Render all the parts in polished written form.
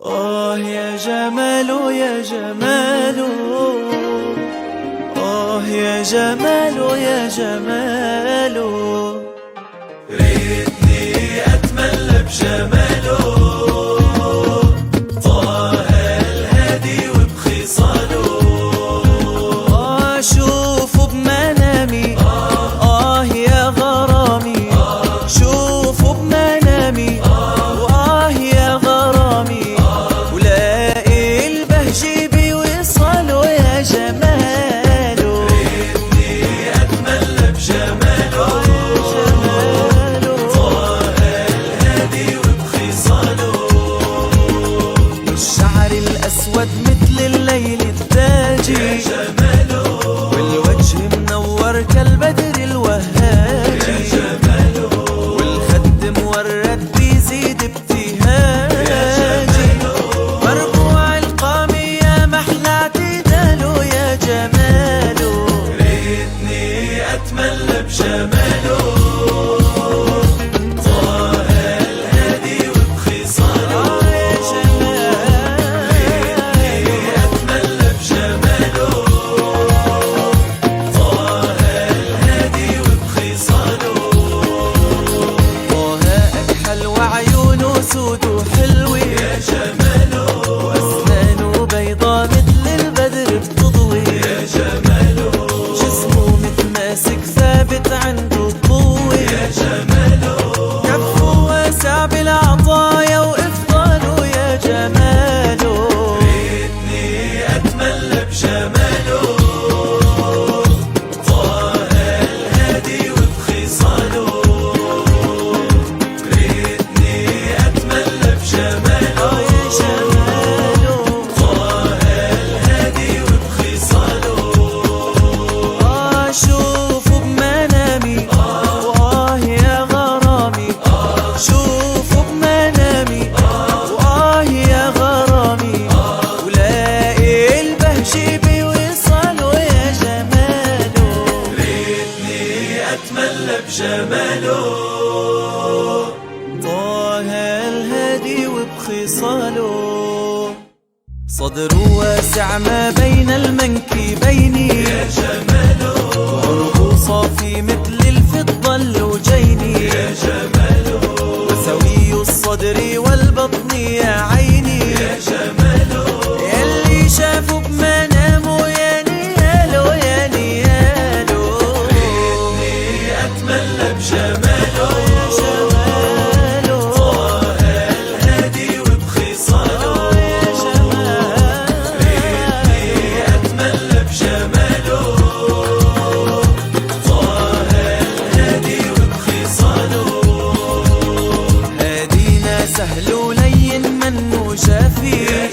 يا جمال يا جمال، يا جمال يا جمال، ريتني أتملى بجماله، طه الهادي وبخصاله، شوفوا بمنامي يا غرامي، شوفوا بمنامي يا غرامي، ولاقي البهجة بوصاله يا جماله، ريتني أتملى بجماله، طه الهادي وبخصاله، الشعر الأسود مثل الليل التاجي يا جماله، والوجه منور كالبدر الوهاجي يا جماله، والخد مورد بيزيد ابتهاجي، مربوع القامي يا محلى اعتداله يا جماله، ريتني أتملى بجماله، طه الهادي وبخصاله يا جماله، ريتني أتملى بجماله، طه الهادي وبخصاله، طه أكحل وعيونه سود وحلوة يا جماله، وأسنانه بيضا مثل البدر بتضوي يا جماله، جسمه متماسك ثابت عنده قوة يا جماله، كفه واسع بالعطايا وإفضاله يا جماله، ريتني أتملى بجماله، طه الهادي وبخصاله، ريتني أتملى بجماله يا جماله، طه الهادي وبخصاله، شوفوا بمنامي يا غرامي، شوفوا بمنامي يا غرامي، ولاقي البهجة بوصاله يا جماله، ريتني أتملى بجماله، طه الهادي وبخصاله، صدره واسع ما بين المنكبين يا جماله، وعرضه صافي مثل الفضة اللوجين يا جماله، وسوي الصدر والبطن يا عيني يا جماله، يلي شافوا بمنامه يا نياله يا نياله، ريتني أتملى بجماله يا جماله، طه الهادي وبخصاله يا جماله، ريتني أتملى بجماله، طه الهادي وبخصاله، هادينا سهل ولين منه جافي يا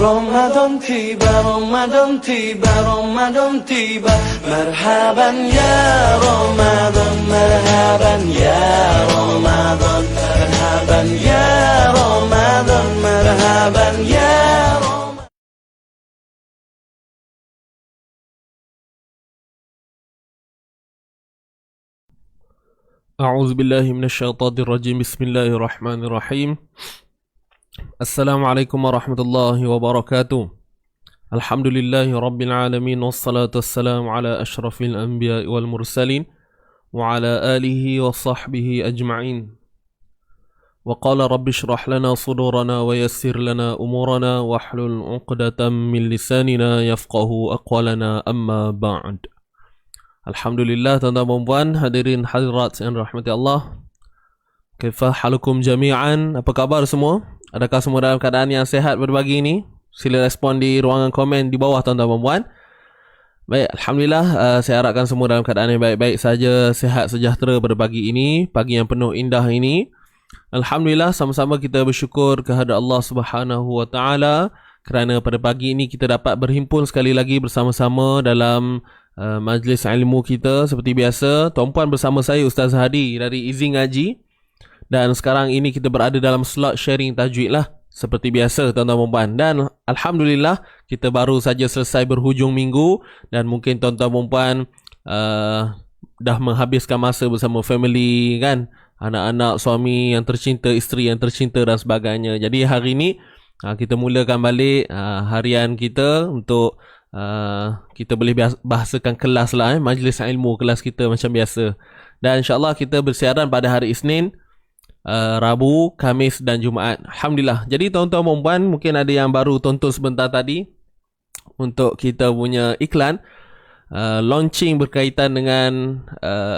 رمضان تيبا رمضان تيبا رمضان تيبا مرحبا يا رمضان مرحبا يا رمضان مرحبا يا رمضان مرحبا يا رمضان. أعوذ بالله من الشيطان الرجيم. بسم الله الرحمن الرحيم. Assalamualaikum warahmatullahi wabarakatuh. Alhamdulillahi rabbil alamin, wassalatu wassalamu ala ashrafil anbiya wal mursalin wa ala alihi wa sahbihi ajma'in. Wa qala rabbi shrah lana sudurana wa yassir lana umurana wahlul 'uqdatam min lisanina yafqahu aqwalana, amma ba'd. Alhamdulillah, tuan-tuan dan puan, hadirin hadirat yang rahmati Allah. Kaifa halukum jami'an? Apa khabar semua? Adakah semua dalam keadaan yang sehat pada pagi ini? Sila respon di ruangan komen di bawah, tuan-tuan dan puan. Baik, Alhamdulillah, saya harapkan semua dalam keadaan yang baik-baik saja, sehat sejahtera pada pagi ini, pagi yang penuh indah ini. Alhamdulillah, sama-sama kita bersyukur kehadrat Allah Subhanahu wa taala kerana pada pagi ini kita dapat berhimpun sekali lagi bersama-sama dalam majlis ilmu kita seperti biasa. Tuan-puan bersama saya Ustaz Hadi dari Easy Ngaji. Dan sekarang ini kita berada dalam slot sharing tajwid lah, seperti biasa tuan-tuan dan puan. Dan Alhamdulillah, kita baru saja selesai berhujung minggu. Dan mungkin tuan-tuan dan puan dah menghabiskan masa bersama family kan, anak-anak, suami yang tercinta, isteri yang tercinta dan sebagainya. Jadi hari ini kita mulakan balik harian kita untuk kita boleh bahasakan kelas lah, majlis ilmu kelas kita macam biasa. Dan insyaAllah kita bersiaran pada hari Isnin, Rabu, Khamis dan Jumaat. Alhamdulillah. Jadi tuan-tuan dan puan, mungkin ada yang baru tonton sebentar tadi untuk kita punya iklan launching berkaitan dengan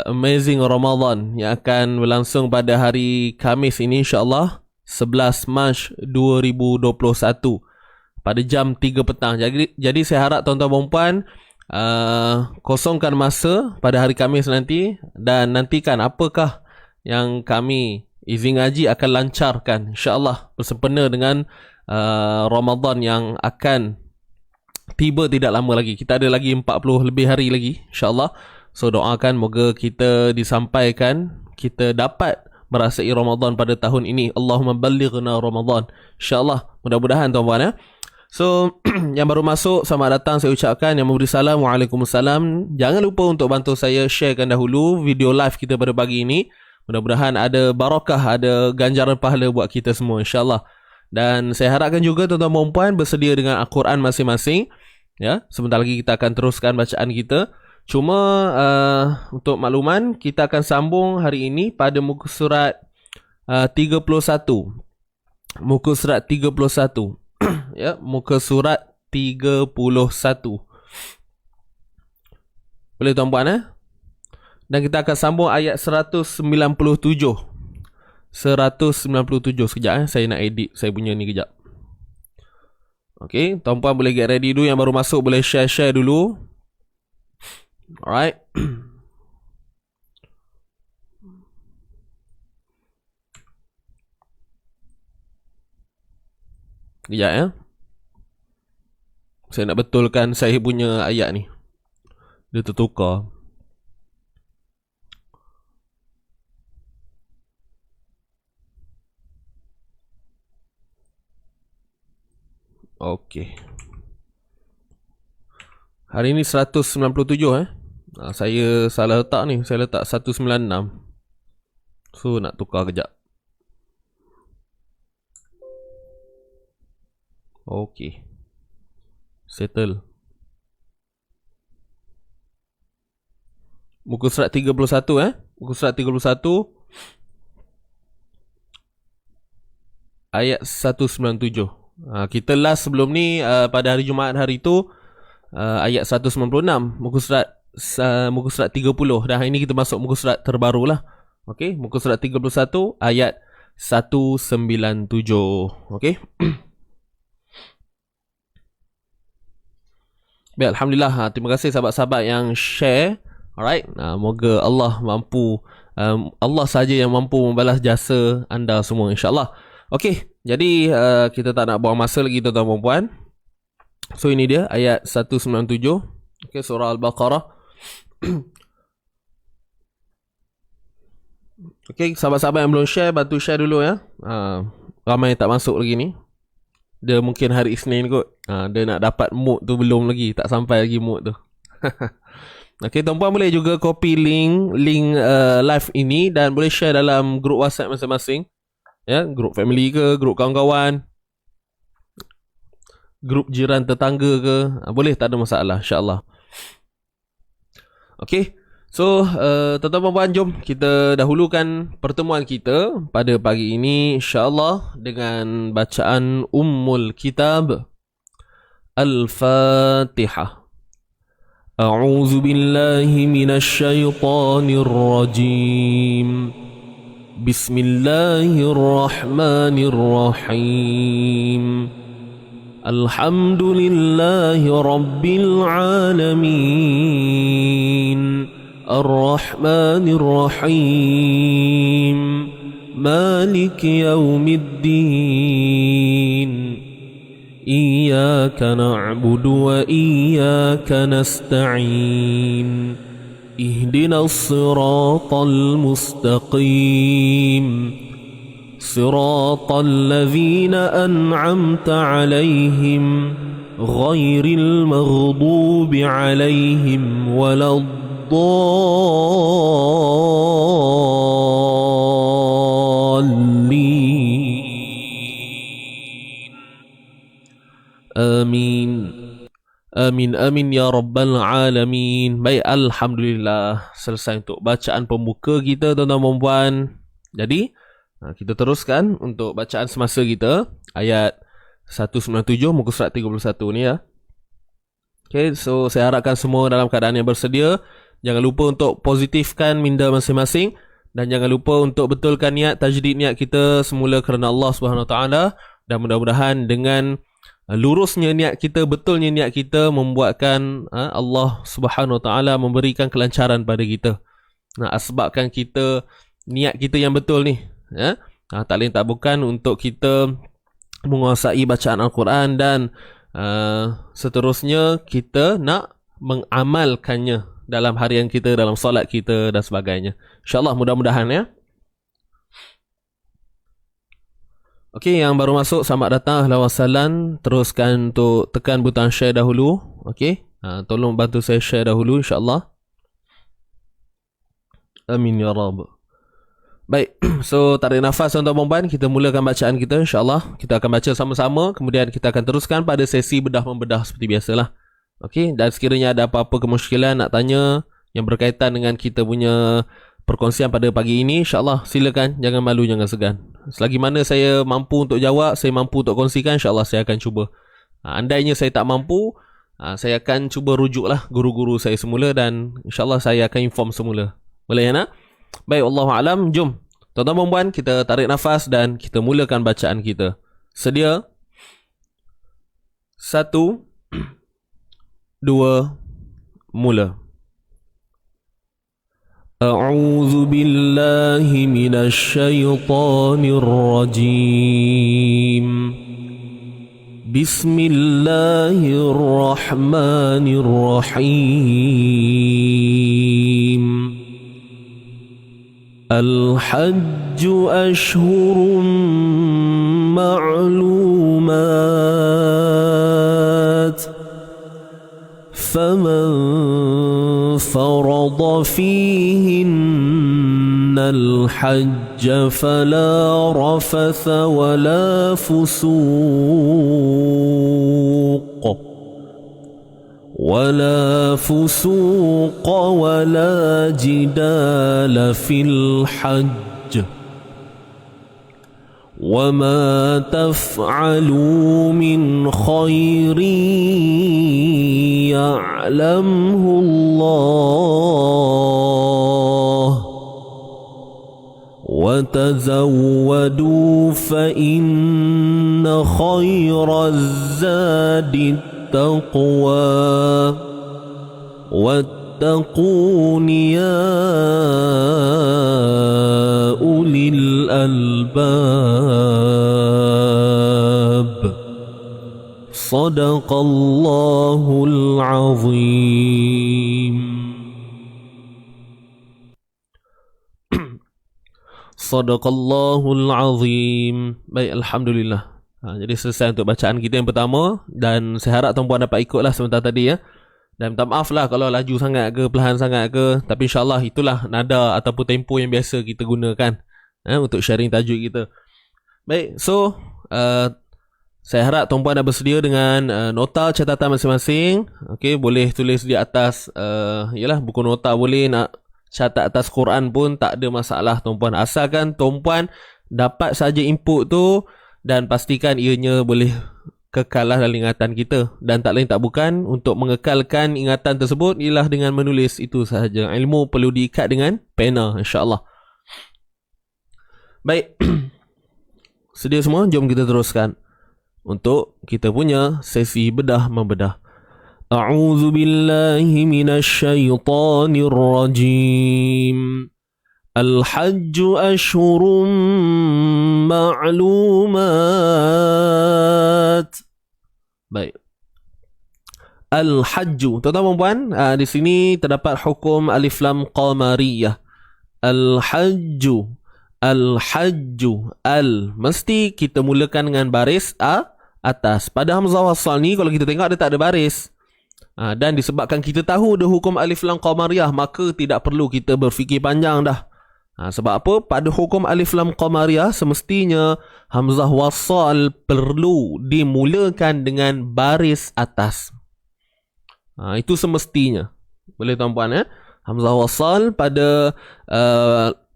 Amazing Ramadan yang akan berlangsung pada hari Khamis ini, insyaAllah 11 Mac 2021 pada jam 3 petang. Jadi saya harap tuan-tuan dan puan kosongkan masa pada hari Khamis nanti dan nantikan apakah yang kami Easy Ngaji akan lancarkan, insyaAllah bersempena dengan Ramadan yang akan tiba tidak lama lagi. Kita ada lagi 40 lebih hari lagi, insyaAllah. So doakan moga kita disampaikan, kita dapat merasai Ramadan pada tahun ini. Allahumma ballighna Ramadan, insyaAllah. Mudah-mudahan tuan-puan ya. So yang baru masuk, selamat datang saya ucapkan. Yang memberi salam, waalaikumsalam. Jangan lupa untuk bantu saya sharekan dahulu video live kita pada pagi ini. Mudah-mudahan ada barakah, ada ganjaran pahala buat kita semua, insyaAllah. Dan saya harapkan juga tuan-tuan dan puan bersedia dengan Al-Quran masing-masing. Ya, sebentar lagi kita akan teruskan bacaan kita. Cuma untuk makluman, kita akan sambung hari ini pada muka surat 31. Muka surat 31. Ya, muka surat 31. Boleh tuan-puan Dan kita akan sambung ayat 197. 197 sekejap saya nak edit saya punya ni kejap. Okey, tuan-puan boleh get ready dulu, yang baru masuk boleh share dulu. Alright. Kejap ya. Saya nak betulkan saya punya ayat ni. Dia tertukar. Okey. Hari ni 197 saya salah letak ni. Saya letak 196. So nak tukar kejap. Okey. Settle. Muka surat 31 Muka surat 31 ayat 197. Kita last sebelum ni pada hari Jumaat hari tu ayat 196 muka surat 30, dan hari ni kita masuk muka surat terbaru lah. Okey, muka surat 31 ayat 197. Okey. Baik, alhamdulillah. Terima kasih sahabat-sahabat yang share. Alright, moga Allah mampu, Allah saja yang mampu membalas jasa anda semua, insyaAllah. Okey, jadi kita tak nak buang masa lagi tuan-tuan dan puan. So ini dia ayat 197. Okay, surah Al-Baqarah. Okay, sahabat-sahabat yang belum share, bantu share dulu ya. Ramai tak masuk lagi ni. Dia mungkin hari Isnin kot. Dia nak dapat mood tu belum lagi. Tak sampai lagi mood tu. Okay, tuan-puan boleh juga copy link live ini dan boleh share dalam grup WhatsApp masing-masing. Ya, grup family ke, grup kawan-kawan, grup jiran tetangga ke, boleh, tak ada masalah, insya-Allah. Okay, so tuan-tuan puan, jom kita dahulukan pertemuan kita pada pagi ini insya-Allah dengan bacaan Ummul Kitab Al-Fatihah. A'udzu billahi minasy syaithanir rajim. Bismillahirrahmanirrahim. Alhamdulillahi rabbil alamin. Ar-Rahmanir Rahim. Maliki yaumiddin. Iyyaka na'budu wa iyyaka nasta'in. Ihdinas siratal mustaqim. Siratal ladzina an'amta 'alaihim ghairil maghdubi 'alaihim waladdallin. Amin. Amin, amin ya rabbal alamin. Baik, alhamdulillah selesai untuk bacaan pembuka kita tuan-tuan dan puan. Jadi kita teruskan untuk bacaan semasa kita ayat 197 muka surat 31 ni ya. Okay, so saya harapkan semua dalam keadaan yang bersedia. Jangan lupa untuk positifkan minda masing-masing dan jangan lupa untuk betulkan niat tajdid niat kita semula kerana Allah Subhanahu Wa Taala, dan mudah-mudahan dengan lurusnya niat kita, betulnya niat kita membuatkan Allah Subhanahu Wa Taala memberikan kelancaran pada kita. Sebabkan kita niat kita yang betul ni ya. Tak lain tak bukan untuk kita menguasai bacaan Al-Quran dan seterusnya kita nak mengamalkannya dalam harian kita, dalam solat kita dan sebagainya. InsyaAllah, mudah-mudahan ya. Okey, yang baru masuk, selamat datang, ahlan wa sahlan. Teruskan untuk tekan butang share dahulu. Okey, tolong bantu saya share dahulu insya-Allah. Amin ya rabb. Baik, so tarik nafas tuan-tuan dan puan, kita mulakan bacaan kita insya-Allah. Kita akan baca sama-sama, kemudian kita akan teruskan pada sesi bedah membedah seperti biasalah. Okey, dan sekiranya ada apa-apa kemusykilan nak tanya yang berkaitan dengan kita punya perkongsian pada pagi ini, insya-Allah silakan, jangan malu, jangan segan. Selagi mana saya mampu untuk jawab, saya mampu untuk kongsikan, insya-Allah saya akan cuba. Andainya saya tak mampu, saya akan cuba rujuklah guru-guru saya semula dan insya-Allah saya akan inform semula. Boleh ya nak? Baik, wallahu alam. Jom tuan-tuan dan puan, kita tarik nafas dan kita mulakan bacaan kita. Sedia? 1 2 mula. أعوذ بالله من الشيطان الرجيم. بسم الله الرحمن الرحيم. الحج أشهر معلومات فمن فرض فيهن الحج فلا رفث ولا فسوق ولا جدال في الحج. وما تفعلوا من خير يعلمه الله وتزودوا فإن خير الزاد التقوى واتقون يا أولي الألباب. Sadaqallahul azim. Sadaqallahul azim. Baik, alhamdulillah. Jadi selesai untuk bacaan kita yang pertama. Dan saya harap tuan-puan dapat ikutlah sebentar tadi ya. Dan minta maaf lah kalau laju sangat ke, perlahan sangat ke. Tapi insyaAllah itulah nada ataupun tempo yang biasa kita gunakan untuk sharing tajuk kita. Baik, so saya harap tuan-puan dah bersedia dengan nota catatan masing-masing. Okay, boleh tulis di atas yalah, buku nota boleh, nak catat atas Quran pun tak ada masalah tuan-puan. Asalkan tuan-puan dapat saja input tu dan pastikan ianya boleh kekallah dalam ingatan kita. Dan tak lain tak bukan, untuk mengekalkan ingatan tersebut ialah dengan menulis, itu sahaja. Ilmu perlu diikat dengan pena, insyaAllah. Baik, sedia semua? Jom kita teruskan untuk kita punya sesi bedah membedah. A'udzu billahi minasy syaithanir rajim. Al-hajju ashhurun ma'lumat. Baik. Al-hajju, tuan-tuan puan, di sini terdapat hukum alif lam qamariyah. Al-hajju, al-hajju, al mesti kita mulakan dengan baris atas. Pada hamzah wasal ni kalau kita tengok dia tak ada baris. Dan disebabkan kita tahu ada hukum alif lam qamariyah, maka tidak perlu kita berfikir panjang dah. Sebab apa? Pada hukum alif lam qamariyah semestinya hamzah wasal perlu dimulakan dengan baris atas. Itu semestinya. Boleh tuan-puan Hamzah wasal pada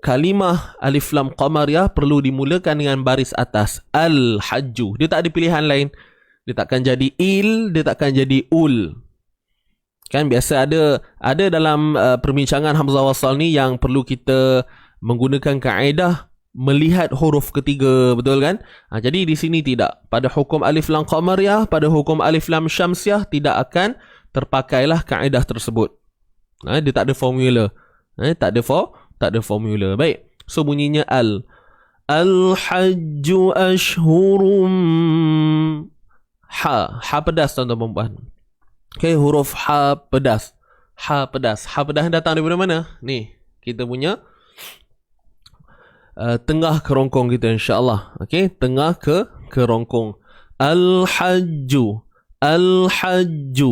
kalimah alif lam qamariyah perlu dimulakan dengan baris atas. Al-hajju. Dia tak ada pilihan lain. Dia takkan jadi il, dia takkan jadi ul. Kan biasa ada dalam perbincangan hamzah wasal ni yang perlu kita menggunakan kaedah melihat huruf ketiga, betul kan? Jadi di sini tidak. Pada hukum alif lam qamariyah, pada hukum alif lam syamsiyah tidak akan terpakailah kaedah tersebut. Dia tak ada formula. Tak ada formula. Baik. So bunyinya al. Al-hajju ashhurum. Ha pedas tuan-tuan puan. Okay, huruf ha pedas. Ha pedas. Ha pedas datang daripada mana? Ni, kita punya tengah kerongkong kita, insyaAllah. Okay, tengah kerongkong. Al-hajju, al-hajju,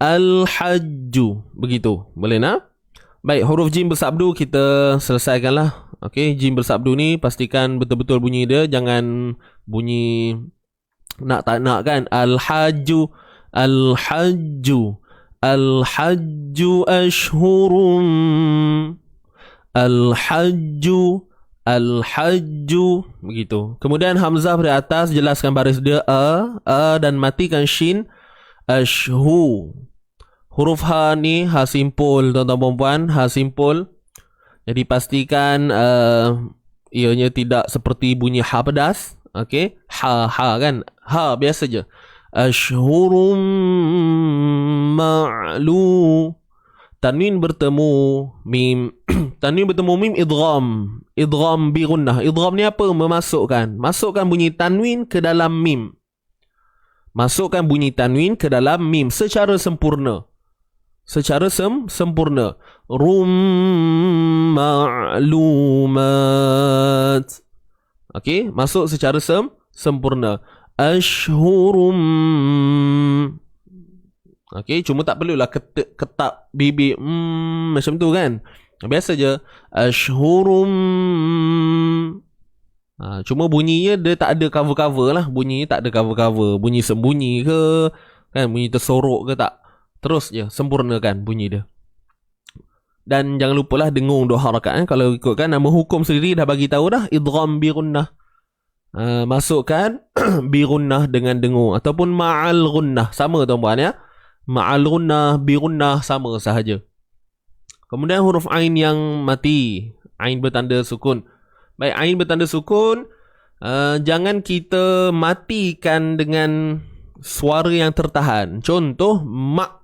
al-hajju. Begitu, boleh nak? Baik, huruf jim bersabdu kita selesaikanlah. Okay, jim bersabdu ni pastikan betul-betul bunyi dia. Jangan bunyi nak tak nak kan. Al-hajju, al-hajju, al-hajju ashhurum, al-hajju, al-hajju. Begitu. Kemudian hamzah pada atas, jelaskan baris dia a dan matikan shin. Ashhu. Huruf ha ni ha simpul tuan-tuan puan, ha simpul. Jadi pastikan ianya tidak seperti bunyi ha pedas. Okey, ha kan. Ha biasa je. Ashhurum ma'lu. Tanwin bertemu mim. Tanwin bertemu mim, idgham. Idgham bi gunnah. Idgham ni apa? Memasukkan. Masukkan bunyi tanwin ke dalam mim. Masukkan bunyi tanwin ke dalam mim secara sempurna. Secara sempurna. Rum ma'lumat. Okey, masuk secara sempurna. Ashhurum. Okey, cuma tak perlulah ketap bibir macam tu kan. Biasa je. Ashhurum. Cuma bunyinya dia tak ada cover-cover lah. Bunyinya tak ada cover-cover. Bunyi sembunyi ke kan, bunyi tersorok ke tak. Terus je sempurnakan bunyi dia. Dan jangan lupalah dengung 2 harakat Kalau ikutkan nama hukum sendiri dah bagi tahu dah, idgham bi gunnah. Masukkan bi gunnah dengan dengung ataupun ma'al gunnah, sama tuan-puan ya. Ma'al gunnah, bi gunnah sama sahaja. Kemudian huruf ain yang mati, ain bertanda sukun. Baik, ain bertanda sukun, jangan kita matikan dengan suara yang tertahan. Contoh ma'.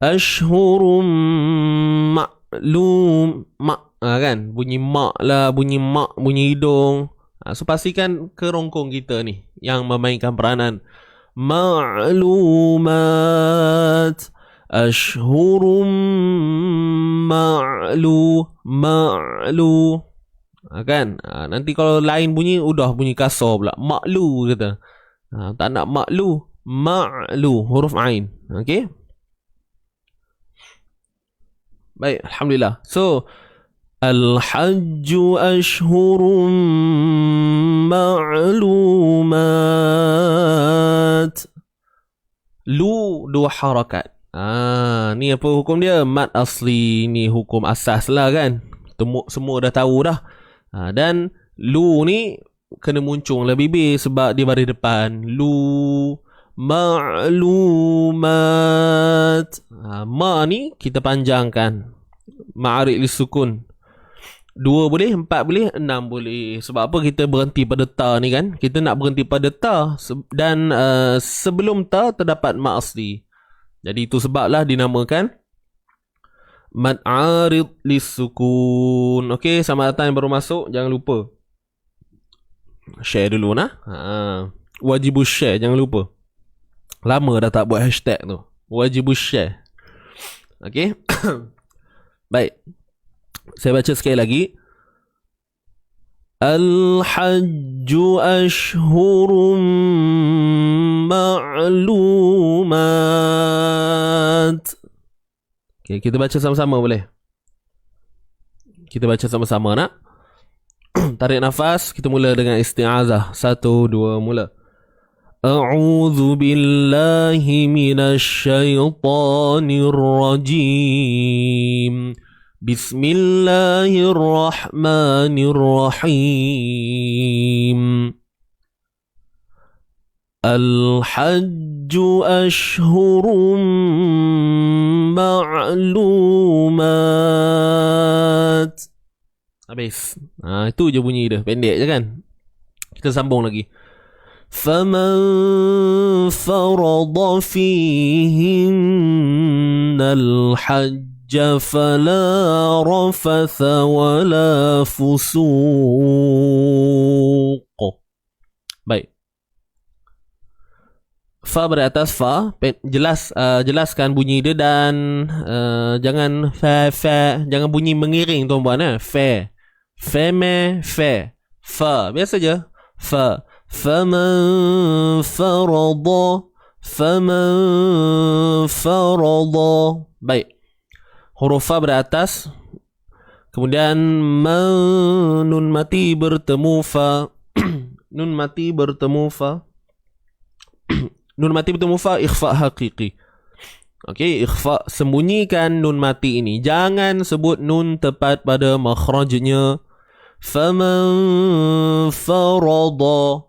Ashhurum ma'lum. Ma' kan, bunyi ma' lah, bunyi hidung. So pastikan kerongkong kita ni yang memainkan peranan. ma'lumat. Ashhurum ma'lu. Kan? Nanti kalau lain bunyi, udah bunyi kasar pula. Ma'lu kata. Tak nak ma'lu. Ma'lu. Huruf ain. Okay? Baik, Alhamdulillah. So, Al-Hajju ashhurum ma'lumat. Lu dua harakat. Ni apa hukum dia? Mad asli ni hukum asas lah kan. Semua dah tahu dah. Dan lu ni kena muncung lah bibir sebab dia baris depan. Lu ma'lumat. Ma ni kita panjangkan. Ma'arik li sukun. 2 boleh, 4 boleh, 6 boleh. Sebab apa kita berhenti pada ta ni kan? Kita nak berhenti pada ta. Dan sebelum ta terdapat ma asli. Jadi itu sebablah dinamakan mad arid lisukun. Okey, selamat datang yang baru masuk. Jangan lupa share dulu nah. Wajib share, jangan lupa. Lama dah tak buat hashtag tu. Wajib share. Okey. Baik. Saya baca sekali lagi. Al-Hajju ashhurum ma'lumat. Okay, kita baca sama-sama boleh? Kita baca sama-sama nak? Tarik nafas. Kita mula dengan isti'azah. 1, 2, mula. A'udzu billahi minasy syaithanir rajim. Bismillahirrahmanirrahim. Al-Hajju ashhurum ma'lumat. Habis. Itu je bunyi dia. Pendek je kan? Kita sambung lagi. Faman farada fihinnal hajj فلا رفث ولا فسوق. Baik. Fa beratas fa, jelaskan bunyi dia dan jangan fa, jangan bunyi mengiring tuan-puan fa. Fa me fa. Fa biasa je. Fa. Faman farada. Baik. Huruf fa beratas. Kemudian nun mati bertemu fa. Nun mati bertemu fa. Nun mati bertemu fa ikhfa hakiki. Okey, ikhfa, sembunyikan nun mati ini. Jangan sebut nun tepat pada makhrajnya. Faman farada.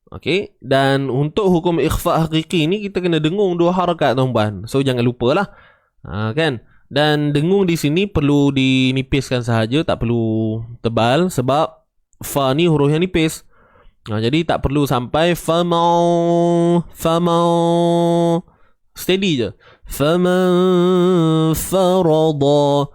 Okey, dan untuk hukum ikhfa hakiki ni kita kena dengung 2 harakat tuan-puan. So jangan lupalah. Kan? Dan dengung di sini perlu dinipiskan sahaja, tak perlu tebal sebab fa ni huruf yang nipis. Jadi tak perlu sampai famau. Steady je. Faman farada.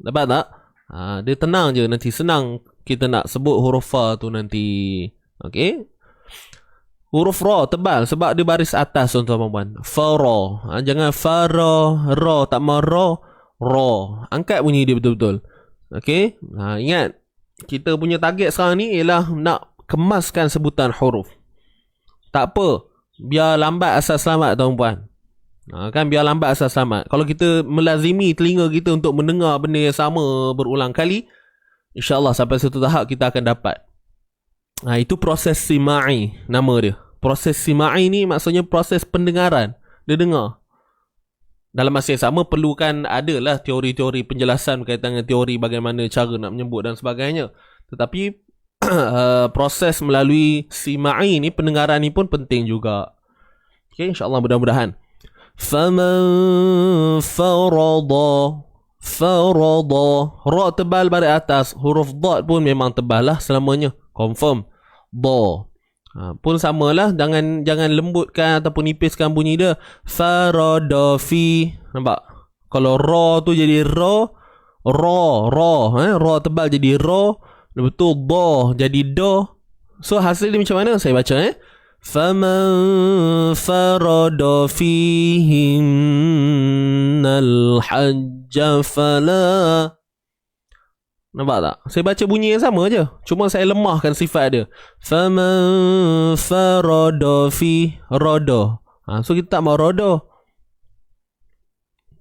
Dapat tak? Dia tenang je. Nanti senang kita nak sebut huruf fa tu nanti. Okey. Huruf ra tebal sebab dia baris atas tuan-tuan. Fara. Jangan fara, ra, tak marra, ra. Angkat bunyi dia betul-betul. Okey. Ingat, kita punya target sekarang ni ialah nak kemaskan sebutan huruf. Tak apa, biar lambat asal selamat tuan-puan. Kan biar lambat asal selamat. Kalau kita melazimi telinga kita untuk mendengar benda yang sama berulang kali, InsyaAllah sampai satu tahap kita akan dapat. Itu proses sima'i, nama dia. Proses sima'i ni maksudnya proses pendengaran. Dia dengar. Dalam masa yang sama perlukan adalah teori-teori penjelasan berkaitan dengan teori bagaimana cara nak menyebut dan sebagainya. Tetapi proses melalui sima'i ni, pendengaran ni pun penting juga. Okay, insyaAllah mudah-mudahan. Faman farada. Ra tebal baris atas. Huruf dad pun memang tebal lah selamanya. Confirm. Da. Pun samalah, jangan lembutkan ataupun nipiskan bunyi dia. Farada fi. Nampak? Kalau ra tu jadi ra, ra tebal jadi ra, lepas tu da jadi da. So hasil dia macam mana? Saya baca faman farada fihinnal hajja fala. Nampak tak? Saya baca bunyi yang sama je, cuma saya lemahkan sifat dia. Faman farada fi rada. So kita tak mau rada,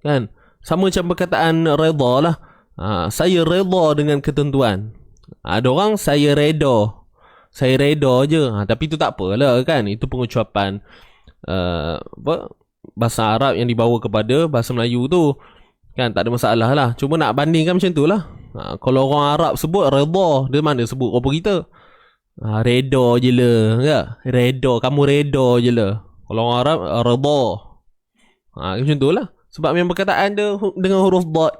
kan? Sama macam perkataan redha lah. Saya redha dengan ketentuan. Ada orang saya reda je. Tapi itu tak apalah, kan? Itu pengucapan bahasa Arab yang dibawa kepada bahasa Melayu tu, kan? Tak ada masalah lah. Cuma nak bandingkan macam tu lah. Kalau orang Arab sebut redha, dia mana sebut apa kita? Reda je lah, kan? Reda, kamu reda je lah. Kalau orang Arab redha. Macam tu lah. Sebab memang perkataan dia dengan huruf dad.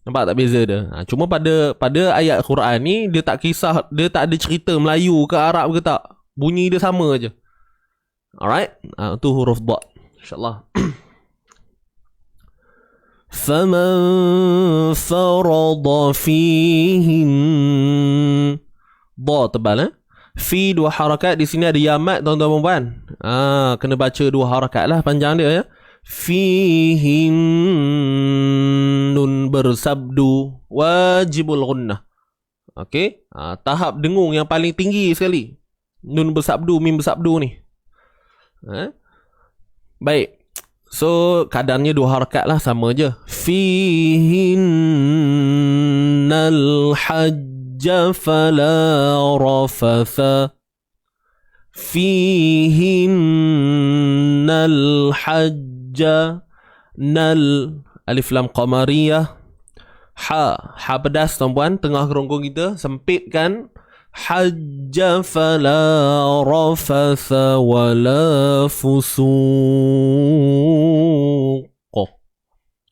Nampak tak beza dia? Cuma pada ayat Quran ni, dia tak kisah, dia tak ada cerita Melayu ke Arab ke tak. Bunyi dia sama je. Alright? Tu huruf dad. InsyaAllah. Faman farada fihin. Da tebal, Fi dua harakat. Di sini ada yamat, tuan-tuan puan. Kena baca dua harakat lah panjang dia, ya. Fihin nun bersabdu wajibul gunnah. Okey, tahap dengung yang paling tinggi sekali. Nun bersabdu, mim bersabdu ni. Baik. So kadarnya dua harakat lah, sama je. Fihinnal hajja fala rafatha. Fihinnal hajja. Nal alif lam qamariyah. Ha pedas tuan-puan, tengah kerongkong kita sempit kan. Hajja fala rafatha wala fusuq.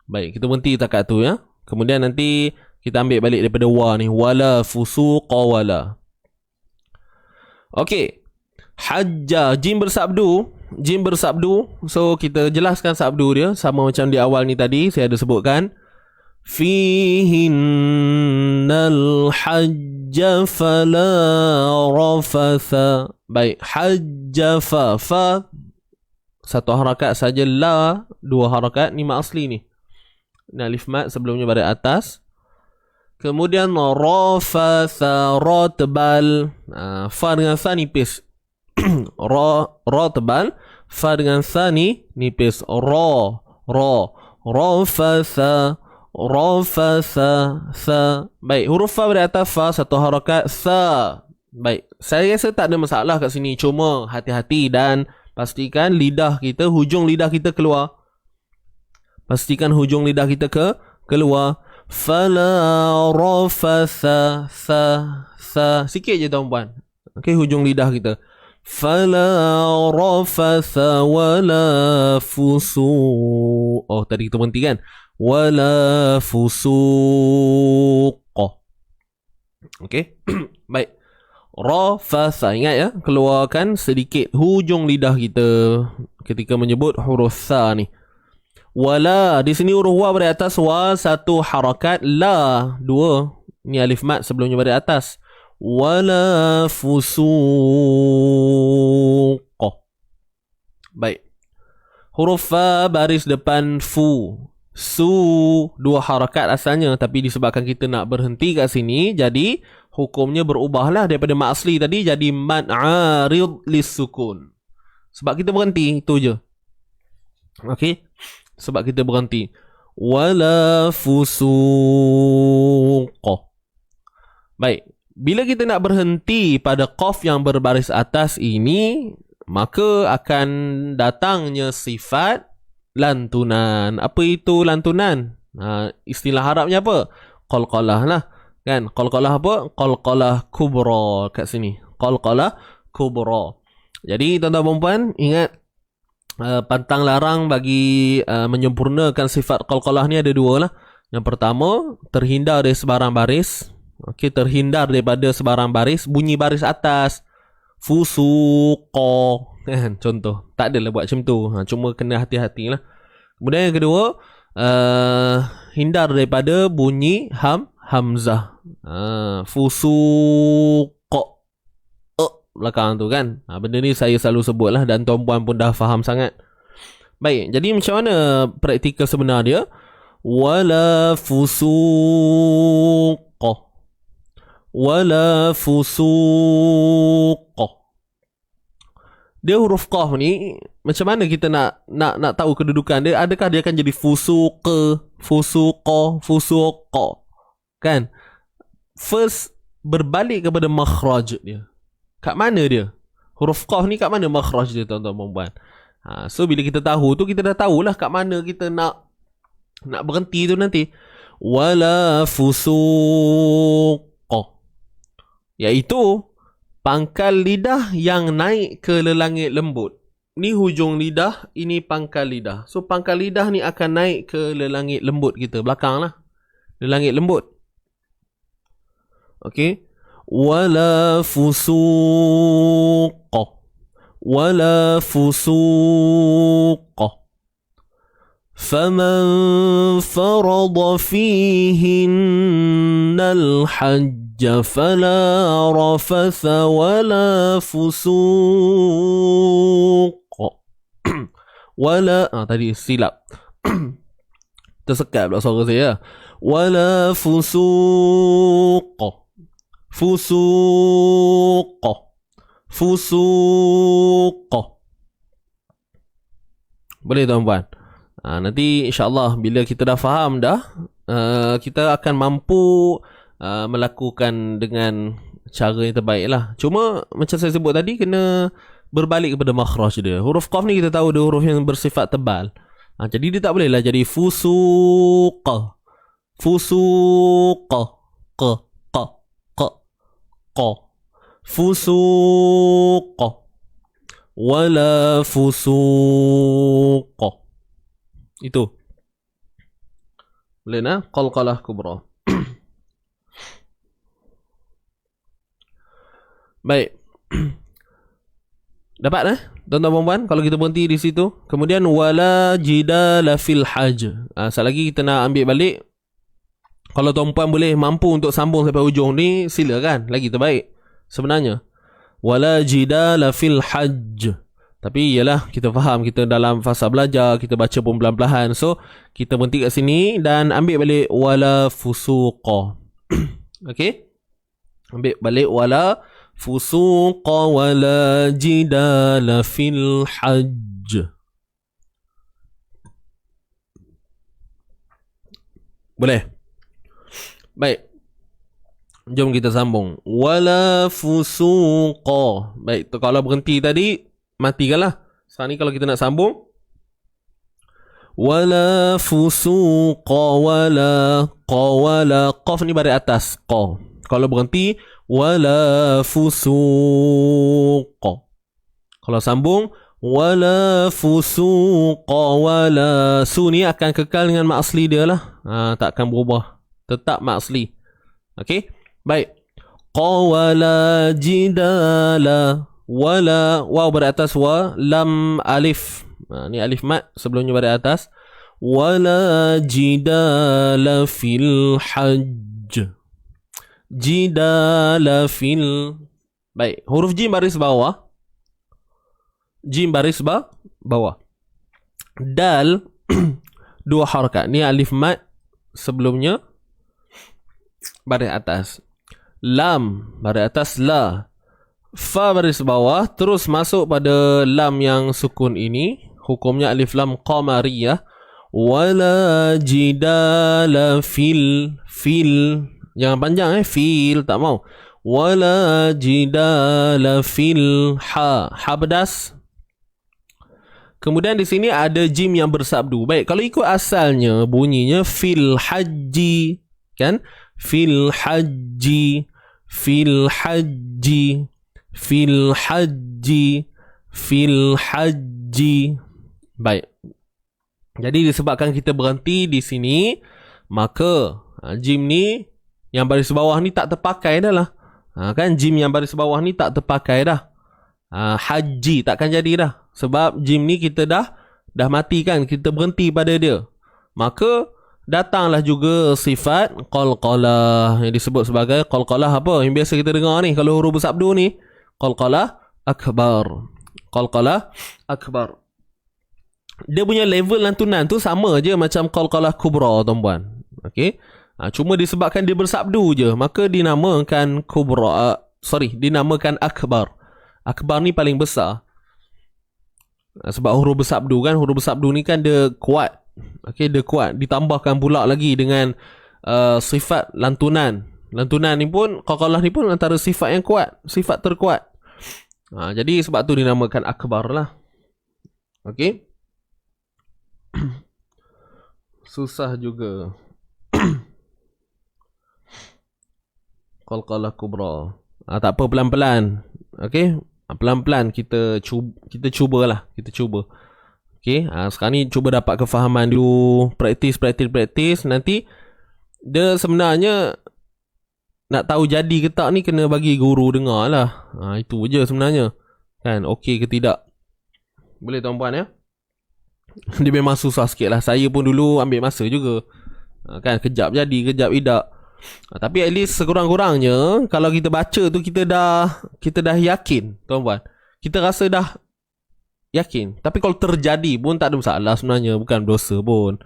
Baik, kita berhenti takat tu, ya. Kemudian nanti kita ambil balik daripada wa ni, wala fusuq wala. Okey. Hajja, jim bersabdu. So kita jelaskan sabdu dia sama macam di awal ni tadi saya ada sebutkan. Fihinnal hajja fala rafatha. Baik, hajja fa satu harakat saja, la dua harakat. Ni mat asli ni. Ni alif mat sebelumnya baris atas. Kemudian rafatha, ra tebal. Fa dengan sa nipis. ra tebal, fa dengan sa ni nipis. Rafatha, sa. Baik, huruf fa pada atas fa satu harakat, sa. Baik, saya rasa tak ada masalah kat sini, cuma hati-hati dan pastikan lidah kita, hujung lidah kita keluar. Pastikan hujung lidah kita keluar. Fala rafatha, sa. Sikit je tuan-puan. Okey, hujung lidah kita. Fala rafatha wala fusuq. Oh, tadi kita berhenti kan? Wala fusuq. Okey. Baik. Rafatha, ingat ya, keluarkan sedikit hujung lidah kita ketika menyebut huruf sa ni. Wala, di sini huruf wa pada atas, wa satu harakat, la dua. Ni alif mat sebelumnya pada atas. Wala fusuq. Baik. Huruf fa baris depan fu. Su dua harakat asalnya, tapi disebabkan kita nak berhenti kat sini, jadi hukumnya berubahlah daripada mat asli tadi jadi mad arid lis-sukun. Sebab kita berhenti, itu je. Okey. Sebab kita berhenti. Wala fusuq. Baik. Bila kita nak berhenti pada qaf yang berbaris atas ini, maka akan datangnya sifat lantunan. Apa itu lantunan? Istilah Arabnya apa? Qalqalah lah. Kan? Qalqalah apa? Qalqalah kubra kat sini. Qalqalah kubra. Jadi tuan-tuan dan puan, ingat pantang larang bagi menyempurnakan sifat qalqalah ni ada dua lah. Yang pertama, terhindar dari sebarang baris. Okey, terhindar daripada sebarang baris, bunyi baris atas. fusuqa. Contoh. Tak adalah buat macam tu. Cuma kena hati-hati lah. Kemudian yang kedua, hindar daripada bunyi hamzah. Fusuqa. Belakang tu kan. Benda ni saya selalu sebut lah, dan tuan-puan pun dah faham sangat. Baik, jadi macam mana praktikal sebenar dia? Wala fusuqa. Wala fusuqa. Dia huruf qaf ni, macam mana kita nak tahu kedudukan dia? Adakah dia akan jadi fusuqa, fusuqa, kan? First, berbalik kepada makhraj dia. Kat mana dia? Huruf qaf ni kat mana makhraj dia, tuan-tuan dan puan? So bila kita tahu tu, kita dah tahulah kat mana kita nak berhenti tu nanti. Wala fusuqa, iaitu pangkal lidah yang naik ke lelangit lembut. Ni hujung lidah, ini pangkal lidah. So pangkal lidah ni akan naik ke lelangit lembut kita, belakang lah, lelangit lembut. Okay. Wala fusuqa, wala fusuqa. فمن فرض فيهن الحج فلا رفث ولا فسوق ولا tadi silap tersekat pula suara saya. ولا فسوق فسوق فسوق. Boleh tuan-puan? Nanti insyaAllah bila kita dah faham dah, kita akan mampu melakukan dengan cara yang terbaik lah. Cuma macam saya sebut tadi, kena berbalik kepada makhraj dia. Huruf qaf ni kita tahu dia huruf yang bersifat tebal. Jadi dia tak boleh lah jadi fusuqa, fusuqa, qa, qa, qa, qa, fusuqa, wala fusuqa. Itu. Boleh nak? Qalqalah kubra. Baik. Dapat tuan-tuan puan-puan, kalau kita berhenti di situ. Kemudian wala jidala fil hajj. Sekali lagi kita nak ambil balik. Kalau tuan-puan boleh mampu untuk sambung sampai hujung ni, silakan, lagi terbaik sebenarnya. Wala jidala fil hajj. Tapi ialah kita faham, kita dalam fasa belajar, kita baca pun pelan-pelan. So kita berhenti kat sini dan ambil balik wala fusuqa. Okey? Ambil balik wala fusuqa wala jidala fil hajj. Boleh? Baik. Jom kita sambung. Wala fusuqa. Baik, kalau berhenti tadi, matikanlah. Sekarang ni kalau kita nak sambung, wala fusuqa wala qawala. Qaf ni baris atas, qa. Kalau berhenti, wala fusuqa. Kalau sambung, wala fusuqa wala. Su ni akan kekal dengan mak asli dia lah. Tak akan berubah. Tetap mak asli. Okey? Baik. Qawala jidala. Wala, waw baris atas wa, lam alif. Ni alif mat, sebelumnya baris atas. Wala jidala fil hajj. Jidala fil. Baik, huruf jim baris bawah. Jim baris bawah. Dal dua harakat. Ni alif mat, sebelumnya baris atas. Lam baris atas la. Fa baris bawah, terus masuk pada lam yang sukun ini. Hukumnya alif lam qamariyah. Wala jidala fil. Jangan panjang fil, tak mau. Wala jidala fil ha. Ha pedas. Kemudian di sini ada jim yang bersabdu. Baik, kalau ikut asalnya bunyinya fil haji, kan? Fil haji, fil haji, fil haji, fil haji. Baik. Jadi disebabkan kita berhenti di sini, maka jim ni yang baris bawah ni tak terpakai dah lah. Kan jim yang baris bawah ni tak terpakai dah. Haji takkan jadi dah. Sebab jim ni kita dah mati kan, kita berhenti pada dia. Maka datanglah juga sifat qalqalah yang disebut sebagai qalqalah apa? Yang biasa kita dengar ni kalau huruf bersabdu ni, qalqalah akbar. Qalqalah akbar. Dia punya level lantunan tu sama je macam qalqalah kubra, tuan-puan. Okey. Cuma disebabkan dia bersabdu je, maka dinamakan kubra. Dinamakan akbar. Akbar ni paling besar. Sebab huruf bersabdu kan, huruf bersabdu ni kan dia kuat. Okey, dia kuat. Ditambahkan pula lagi dengan sifat lantunan. Lantunan ni pun, qalqalah ni pun antara sifat yang kuat, sifat terkuat. Jadi sebab tu dinamakan akbar lah. Okey. Susah juga. Qalqalah kubra. Tak apa, pelan-pelan. Okey, pelan-pelan kita cubalah. Kita cuba. Okey, sekarang ni cuba dapat kefahaman dulu, praktis. Nanti dia sebenarnya nak tahu jadi ke tak ni kena bagi guru dengar lah. Itu je sebenarnya. Kan, okey ke tidak. Boleh tuan-puan ya? Dia memang susah sikit lah. Saya pun dulu ambil masa juga. Kan, kejap jadi, kejap tidak. Tapi at least sekurang-kurangnya kalau kita baca tu kita dah yakin, tuan-puan. Kita rasa dah yakin. Tapi kalau terjadi pun tak ada masalah sebenarnya, bukan dosa pun.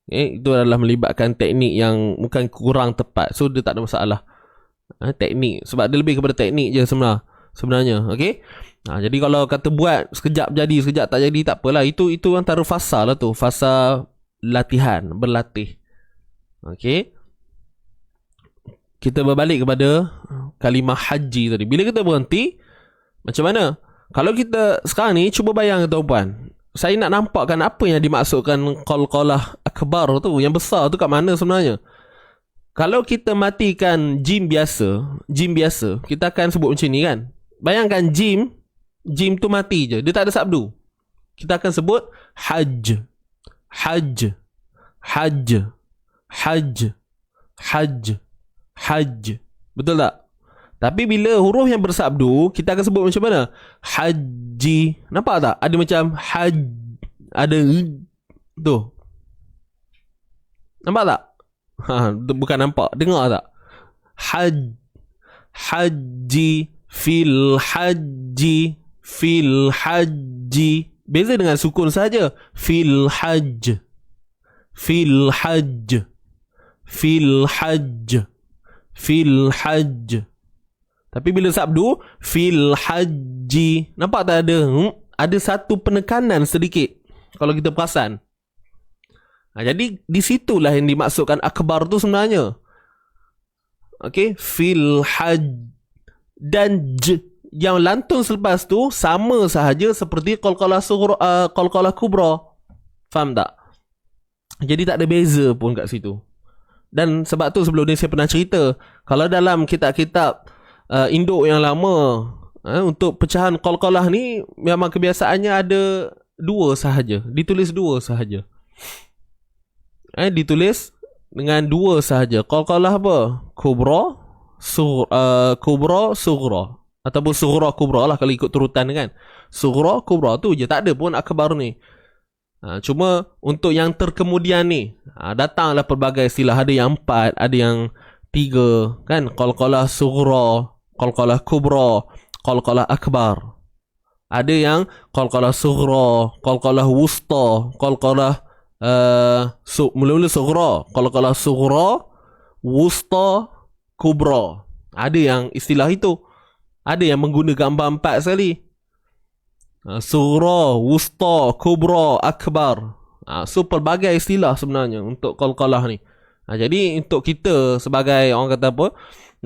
Itu adalah melibatkan teknik yang bukan kurang tepat. So dia tak ada masalah. Teknik, sebab dia lebih kepada teknik je sebenarnya. Okey. Jadi kalau kata buat sekejap jadi, sekejap tak jadi, tak apalah. Itu antara fasa lah tu, fasa latihan, berlatih. Okey. Kita berbalik kepada kalimah haji tadi. Bila kita berhenti, macam mana? Kalau kita sekarang ni, cuba bayang tuan-puan. Saya nak nampakkan apa yang dimaksudkan qalqalah akbar tu, yang besar tu kat mana sebenarnya. Kalau kita matikan jim biasa, kita akan sebut macam ni kan. Bayangkan jim tu mati je, dia tak ada sabdu. Kita akan sebut hajj. Betul tak? Tapi bila huruf yang bersabdu, kita akan sebut macam mana? Haji. Nampak tak? Ada macam haj, ada tu. Nampak tak? Bukan nampak, dengar tak? Haji fil haji. Beza dengan sukun saja. Fil hajj. Tapi bila sabdu fil haji, nampak tak ada? Ada satu penekanan sedikit kalau kita perasan. Jadi di situlah yang dimaksudkan akbar tu sebenarnya. Okey, fil hajj. Dan yang lantun selepas tu sama sahaja seperti qalqalah kubra. Faham tak? Jadi tak ada beza pun kat situ. Dan sebab tu sebelum ni saya pernah cerita, kalau dalam kitab-kitab induk yang lama, untuk pecahan qalqalah ni memang kebiasaannya ada dua sahaja. Ditulis dua sahaja. Ditulis dengan dua sahaja. Qalqalah apa? Kubra, sughra ataupun sughra kubra lah kalau ikut turutan kan. Sughra kubra tu je, tak ada pun akbar ni. Cuma untuk yang terkemudian ni, datanglah pelbagai istilah. Ada yang 4, ada yang 3 kan. Qalqalah sughra, qalqalah kubra, qalqalah akbar. Ada yang qalqalah sughra, qalqalah wusta, qalqalah mula-mula sughra, qalqalah sughra, wusta, kubra. Ada yang istilah itu. Ada yang mengguna gambar 4 sekali. Sughra, wusta, kubra, akbar. So pelbagai istilah sebenarnya untuk qalqalah ni. Jadi untuk kita sebagai orang kata apa,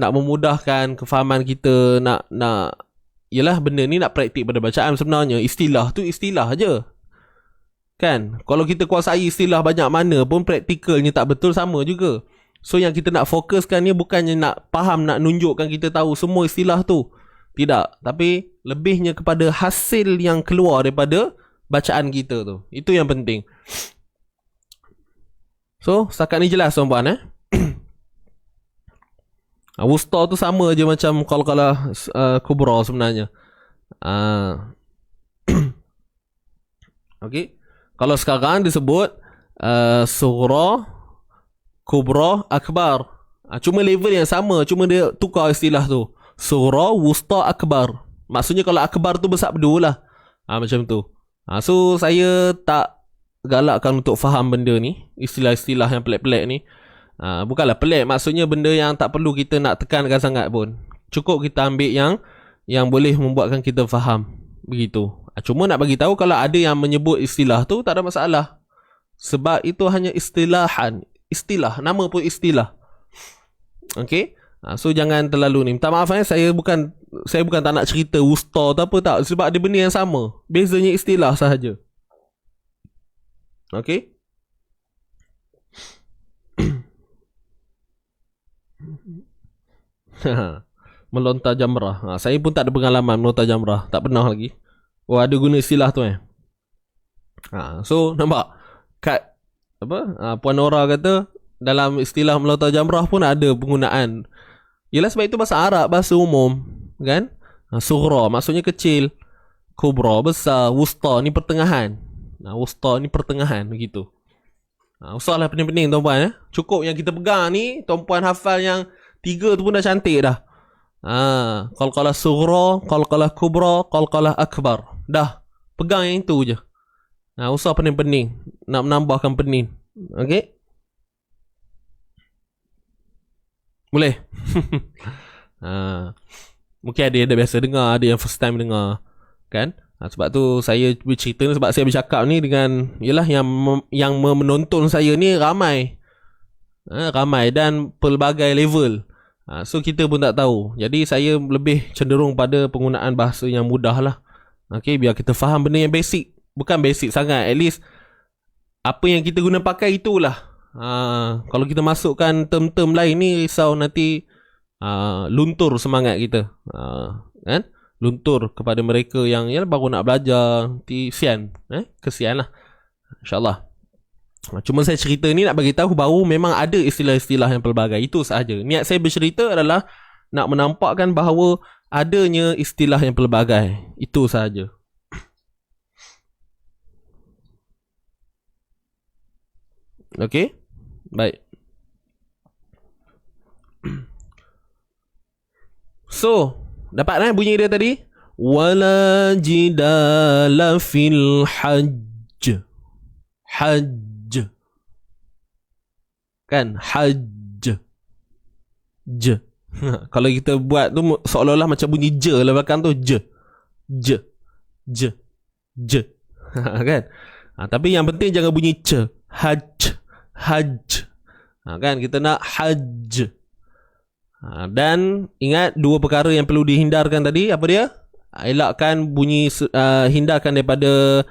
nak memudahkan kefahaman kita, nak yalah benda ni nak praktik pada bacaan sebenarnya. Istilah tu istilah je. Kan? Kalau kita kuasai istilah banyak mana pun praktikalnya tak betul, sama juga. So yang kita nak fokuskan ni bukannya nak faham, nak nunjukkan kita tahu semua istilah tu. Tidak. Tapi lebihnya kepada hasil yang keluar daripada bacaan kita tu. Itu yang penting. So setakat ni jelas tuan-puan Wusta tu sama je macam qalqalah kubra sebenarnya. Okey. Kalau sekarang disebut sughra, kubra, akbar. Cuma level yang sama, cuma dia tukar istilah tu. Sughra, wusta, akbar. Maksudnya kalau akbar tu bersabdu lah. Macam tu. So saya tak galakkan untuk faham benda ni, istilah-istilah yang pelik-pelik ni. Bukanlah pelik, maksudnya benda yang tak perlu kita nak tekankan sangat pun. Cukup kita ambil yang boleh membuatkan kita faham. Begitu. Cuma nak bagi tahu kalau ada yang menyebut istilah tu tak ada masalah. Sebab itu hanya istilah, nama pun istilah. Okey? So jangan terlalu ni. Minta maaf saya bukan tak nak cerita wusta atau apa tak, sebab ada benda yang sama. Bezanya istilah sahaja. Okey? Melontar jamrah. Saya pun tak ada pengalaman melontar jamrah. Tak pernah lagi. Ada guna istilah tu So nampak Puan Nora kata dalam istilah melontar jamrah pun ada penggunaan. Yelah, sebab itu bahasa Arab, bahasa umum kan. Sughra maksudnya kecil, kubra besar, wusta ni pertengahan. Wusta ni pertengahan begitu. Usahlah pening-pening tuan-puan Cukup yang kita pegang ni, tuan-puan hafal yang 3 tu pun dah cantik dah. Qalqalah sughra, qalqalah kubra, qalqalah akbar. Dah, pegang yang itu je. Usah pening-pening nak menambahkan pening. Okey? Boleh? Mungkin ada yang dah biasa dengar, ada yang first time dengar kan. Sebab tu saya bercerita ni, sebab saya bercakap ni dengan yang menonton saya ni ramai. Ramai dan pelbagai level. So kita pun tak tahu. Jadi saya lebih cenderung pada penggunaan bahasa yang mudah lah. Okay, biar kita faham benda yang basic. Bukan basic sangat, at least apa yang kita guna pakai itulah. Kalau kita masukkan term-term lain ni, risau nanti luntur semangat kita. Kan? Luntur kepada mereka yang baru nak belajar. Nanti sian. Kesian lah. InsyaAllah. Cuma saya cerita ni nak bagi tahu bahawa memang ada istilah-istilah yang pelbagai. Itu sahaja. Niat saya bercerita adalah nak menampakkan bahawa adanya istilah yang pelbagai. Itu sahaja. Okey? Baik. So, dapat bunyi dia tadi? Wala jidala fil hajj. Hajj. Kan? Hajj. J. Kalau kita buat tu seolah-olah macam bunyi je lah belakang tu. J. J. J. J. Kan? Tapi yang penting jangan bunyi c. Hajj. Hajj. Kan? Kita nak hajj. Dan ingat dua perkara yang perlu dihindarkan tadi. Apa dia? Elakkan bunyi, hindarkan daripada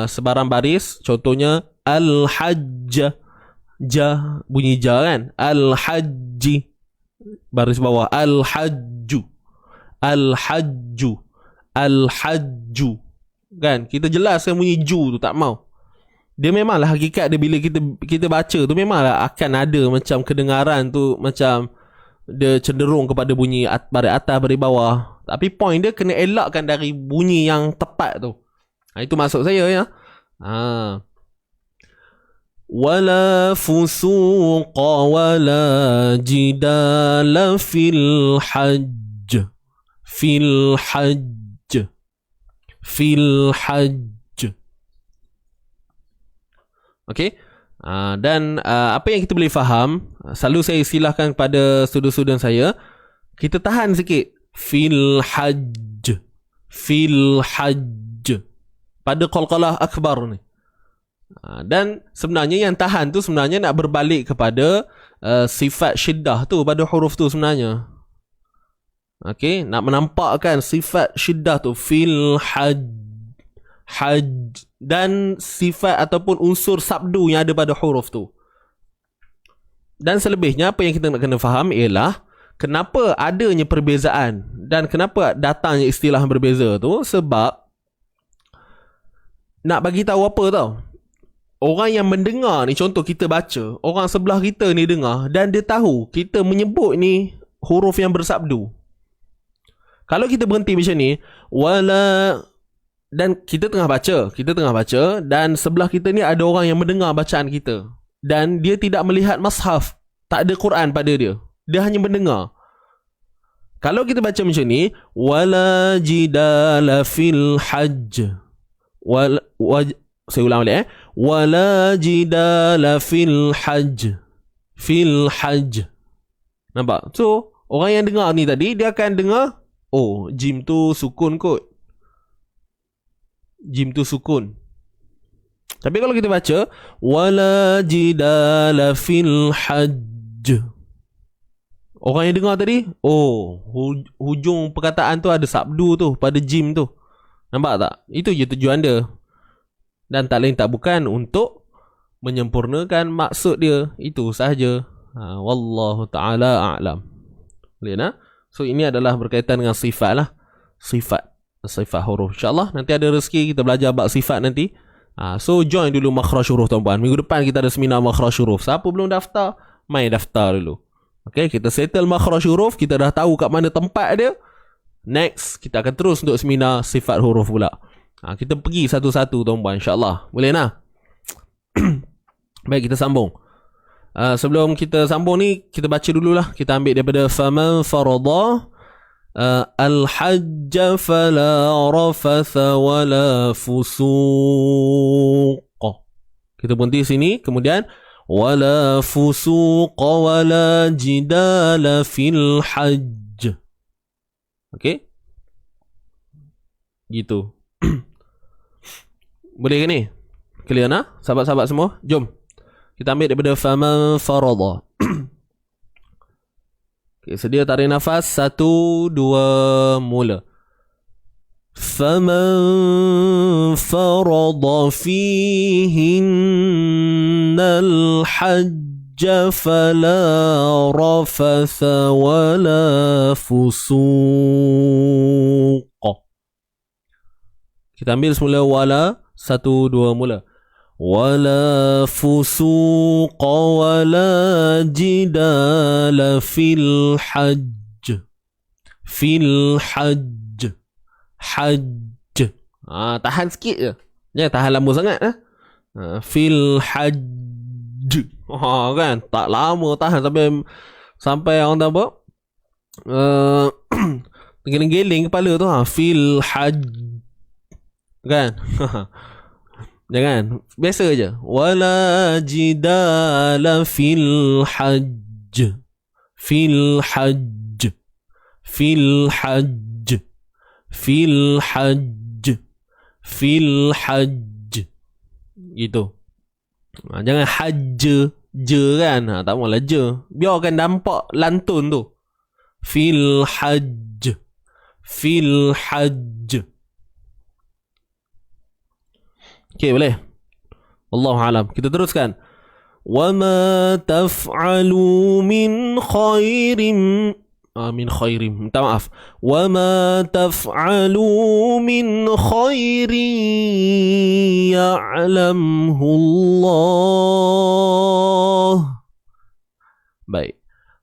sebarang baris. Contohnya al-hajj. Ja, bunyi ja kan. Al-hajji, baris bawah. Al-hajju. Al-hajju. Al-hajju. Kan? Kita jelaskan bunyi ju tu, tak mau. Dia memanglah hakikat dia bila kita baca tu memanglah akan ada macam kedengaran tu macam dia cenderung kepada bunyi baris atas, baris bawah. Tapi point dia kena elakkan dari bunyi yang tepat tu. Itu maksud saya ya. Wala fusuqa wala jidala fil hajj. Fil hajj. Fil hajj. Okey. Dan apa yang kita boleh faham, selalu saya istilahkan kepada student-student saya, kita tahan sikit. Fil hajj. Fil hajj. Pada qalqalah akbar ni. Dan sebenarnya yang tahan tu sebenarnya nak berbalik kepada sifat syiddah tu pada huruf tu sebenarnya. Okey, nak menampakkan sifat syiddah tu fil hajj. Hajj. Dan sifat ataupun unsur sabdu yang ada pada huruf tu. Dan selebihnya apa yang kita nak kena faham ialah kenapa adanya perbezaan dan kenapa datangnya istilah yang berbeza tu. Sebab nak bagi tahu apa tau, orang yang mendengar ni, contoh kita baca, orang sebelah kita ni dengar dan dia tahu kita menyebut ni huruf yang bersabdu. Kalau kita berhenti macam ni, wala, dan kita tengah baca dan sebelah kita ni ada orang yang mendengar bacaan kita dan dia tidak melihat mushaf, tak ada Quran pada dia, dia hanya mendengar. Kalau kita baca macam ni, wala jidala fil hajj, saya ulang balik wala jidala fil hajj, fil hajj. Nampak? So orang yang dengar ni tadi, dia akan dengar, oh, jim tu sukun kot, jim tu sukun. Tapi kalau kita baca wala jidala fil hajj, orang yang dengar tadi, oh, hujung perkataan tu ada sabdu tu pada jim tu. Nampak tak? Itu je tujuan dia. Dan tak lain tak bukan untuk menyempurnakan maksud dia. Itu sahaja. Wallahu ta'ala a'lam. Boleh nak? So ini adalah berkaitan dengan sifat lah. Sifat huruf. InsyaAllah nanti ada rezeki kita belajar bab sifat nanti. So join dulu makhraj huruf tuan-puan. Minggu depan kita ada seminar makhraj huruf. Siapa belum daftar, main daftar dulu. Okay, kita settle makhraj huruf, kita dah tahu kat mana tempat dia. Next, kita akan terus untuk seminar sifat huruf pula. Kita pergi satu-satu tuan-puan, insyaAllah. Boleh nak? Baik, kita sambung. Sebelum kita sambung ni, kita baca dululah. Kita ambil daripada faman farada al-hajj fala rafatha wala fusuq. Kita berhenti sini, kemudian wala fusuq wala jidala fil hajj. Okey? Gitu. Boleh ke ni? Clear nak? Sahabat-sahabat semua, jom. Kita ambil daripada faman farada. Okay, sedia tarik nafas. 1, 2, mula. فَمَنْ فَرَضَ فِيهِنَّ الْحَجَّ فَلَا رَفَثَ وَلَا فُسُوقَ. Kita ambil semula wala. 1, 2, mula. وَلَا فُسُوقَ وَلَا جِدَالَ فِي الْحَجِّ. فِي الْحَجِّ. Hajj. Tahan sikit je. Jangan tahan lama sangat. Fil hajj. Kan? Tak lama tahan sampai orang tak apa. Geling-geling kepala tu. Fil hajj. Kan? Jangan. Biasa je. Wala jidala fil hajj. Fil hajj. Fil hajj. Fil hajj. Fil hajj. Gitu. Jangan hajj je kan. Tak maulah je. Biarkan nampak lantun tu. Fil hajj. Fil hajj. Okay, boleh? Wallahu alam. Kita teruskan. وَمَا تَفْعَلُوا مِنْ خَيْرٍ min khairin, minta maaf. وَمَا تَفْعَلُوا مِنْ خَيْرٍ يَعْلَمْهُ اللَّهُ. Baik.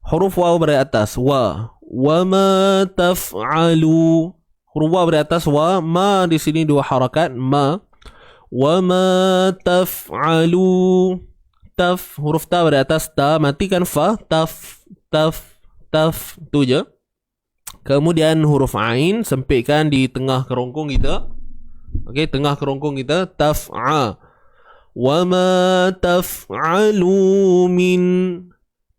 Huruf waw berada atas wa. وَمَا تَفْعَلُوا. Huruf waw berada atas wa. Ma di sini 2 harakat. Ma. وَمَا تَفْعَلُوا. Taf. Huruf ta berada atas ta. Matikan fa. Taf. Taf. Taf tu je. Kemudian huruf ain sempitkan di tengah kerongkong kita. Okey, tengah kerongkong kita. Taf'a. Wa ma taf'alu min.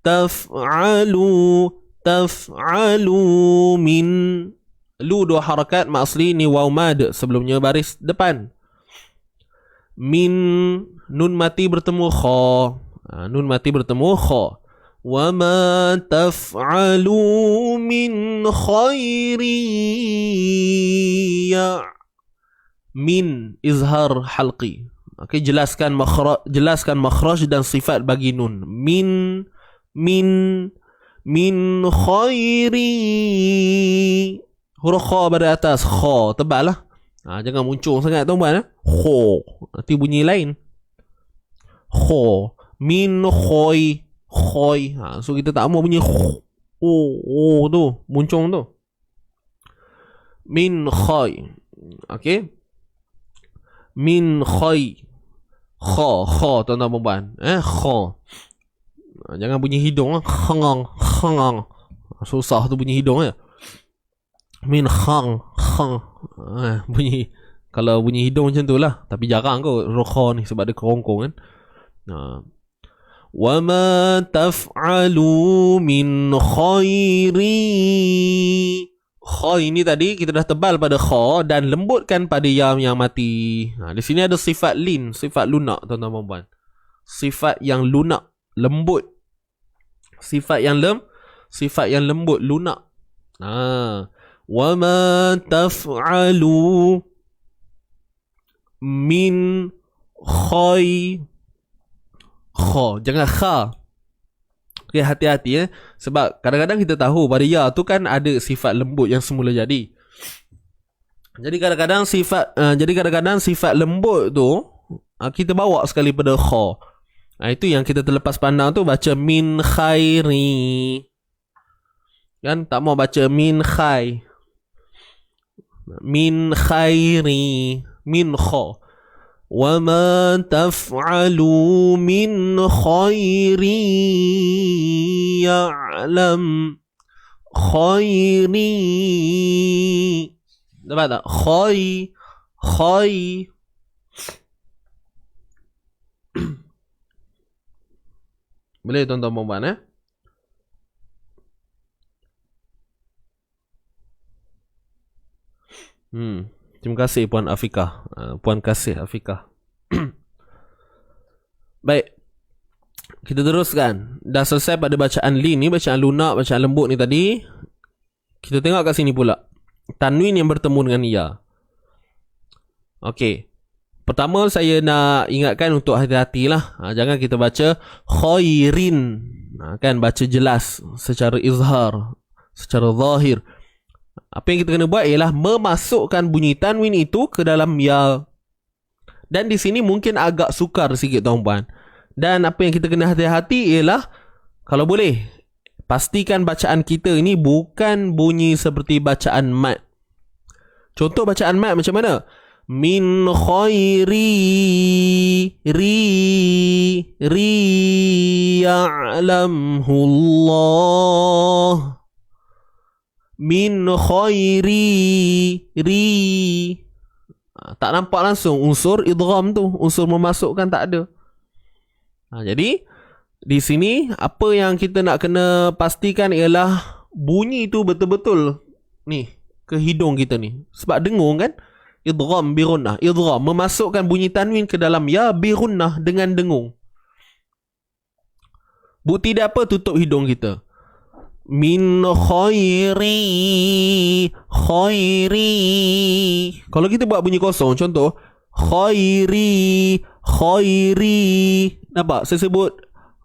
Taf'alu. Taf'alu min. Lu 2 harakat. Mak asli ni waw mad. Sebelumnya baris depan. Min. Nun mati bertemu kha. Nun mati bertemu kha. وَمَا تَفْعَلُوا مِنْ خَيْرٍ min izhar halqi. Okey, jelaskan makhraj dan sifat bagi nun. Min khairi. Huruf kha pada atas. Kha tebal lah. Jangan muncul sangat tuan-tuan. Kha nanti bunyi lain. Kha min khoi. Khoi. So kita tak mau bunyi tu muncung tu. Min khay. Okey. Min khay. Kha tuan-tuan perempuan. Kha. Jangan bunyi hidung. Khangang. Susah tu bunyi hidung ya. Min khang. Bunyi, kalau bunyi hidung macam tu lah. Tapi jarang kot kha ni sebab dia kerongkong kan. Wa ma taf'alu min khairi. Kha ini tadi kita dah tebal pada kha dan lembutkan pada ya yang mati. Di sini ada sifat lin, sifat lunak tuan-tuan perempuan. Sifat yang lunak, lembut. Sifat yang lembut, lunak. Wa ma taf'alu min khay. Kha, jangan kha. Okay, hati-hati sebab kadang-kadang kita tahu pada ya tu kan ada sifat lembut yang semula jadi. Jadi kadang-kadang sifat lembut tu kita bawa sekali pada kha. Itu yang kita terlepas pandang tu, baca min khairi. Kan tak mau baca min khai. Min khairi, min kha. Wa ma taf'alu min khairi ya'lam khairi. Dapat tak? Khai. Boleh tuan-tuan perempuan Terima kasih Puan Afika. Puan Kasih Afika. Baik. Kita teruskan. Dah selesai pada bacaan lin ni, bacaan lunak, bacaan lembut ni tadi. Kita tengok kat sini pula. Tanwin yang bertemu dengan ya. Okey. Pertama saya nak ingatkan untuk hati-hatilah. Jangan kita baca khairin. Kan baca jelas secara izhar, secara zahir. Apa yang kita kena buat ialah memasukkan bunyi tanwin itu ke dalam ya. Dan di sini mungkin agak sukar sikit tuan-puan. Dan apa yang kita kena hati-hati ialah, kalau boleh, pastikan bacaan kita ini bukan bunyi seperti bacaan mat. Contoh bacaan mat macam mana? Min khairi ri ya'lamhu Allah. Min khairi ri. Tak nampak langsung unsur idgham tu, unsur memasukkan tak ada. Jadi di sini apa yang kita nak kena pastikan ialah bunyi tu betul-betul ni ke hidung kita ni. Sebab dengung kan? Idgham bi gunnah, idgham memasukkan bunyi tanwin ke dalam ya bi gunnah dengan dengung. Bukti dia apa? Tutup hidung kita. Min khairi. Kalau kita buat bunyi kosong, contoh khairi. Nampak? Saya sebut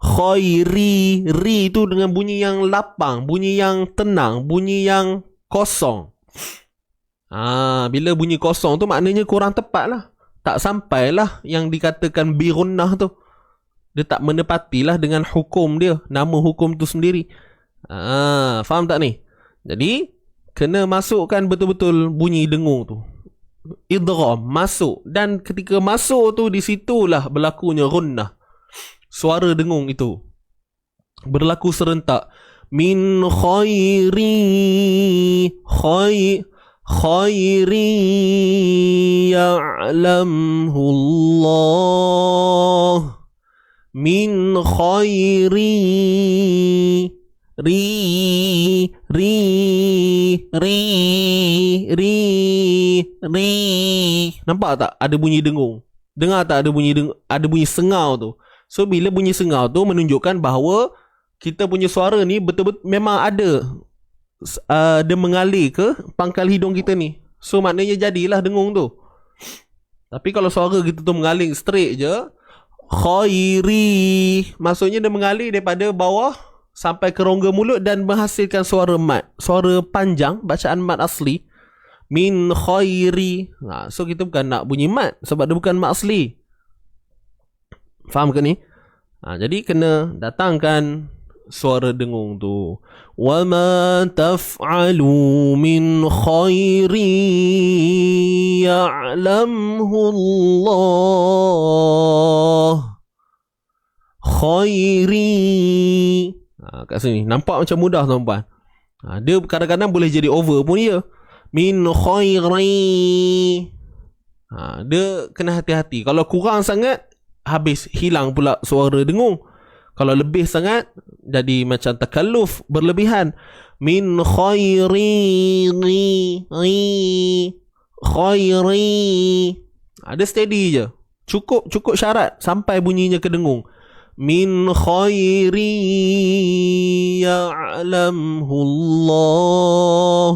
khairi. Ri tu dengan bunyi yang lapang, bunyi yang tenang, bunyi yang kosong. Bila bunyi kosong tu maknanya kurang tepat lah. Tak sampailah yang dikatakan bi gunnah tu. Dia tak menepatilah dengan hukum dia, nama hukum tu sendiri. Faham tak ni? Jadi kena masukkan betul-betul bunyi dengung tu. Idgham masuk, dan ketika masuk tu di situlah berlakunya gunnah. Suara dengung itu berlaku serentak. Min khairi ya'lamhu Allah. Min khairi ri. Nampak tak ada bunyi dengung? Dengar tak ada bunyi sengau tu? So bila bunyi sengau tu menunjukkan bahawa kita punya suara ni betul-betul memang ada dia mengalir ke pangkal hidung kita ni. So maknanya jadilah dengung tu. Tapi kalau suara kita tu mengalir straight je, khairi, maksudnya dia mengalir daripada bawah sampai ke rongga mulut dan menghasilkan suara mat, suara panjang, bacaan mat asli. Min khairi. So kita bukan nak bunyi mat sebab dia bukan mat asli. Faham ke ni? Jadi kena datangkan suara dengung tu. Wa ma taf'alu min khairin ya'lamhu Allah. Khairi. Kat sini nampak macam mudah tuan-tuan. Dia kadang-kadang boleh jadi over pun dia. Min khairi. Dia kena hati-hati. Kalau kurang sangat, habis hilang pula suara dengung. Kalau lebih sangat, jadi macam takalluf, berlebihan. Min khairi. Khairi. Dia steady je. Cukup syarat sampai bunyinya kedengung. Min khairi ya'lamhu Allah.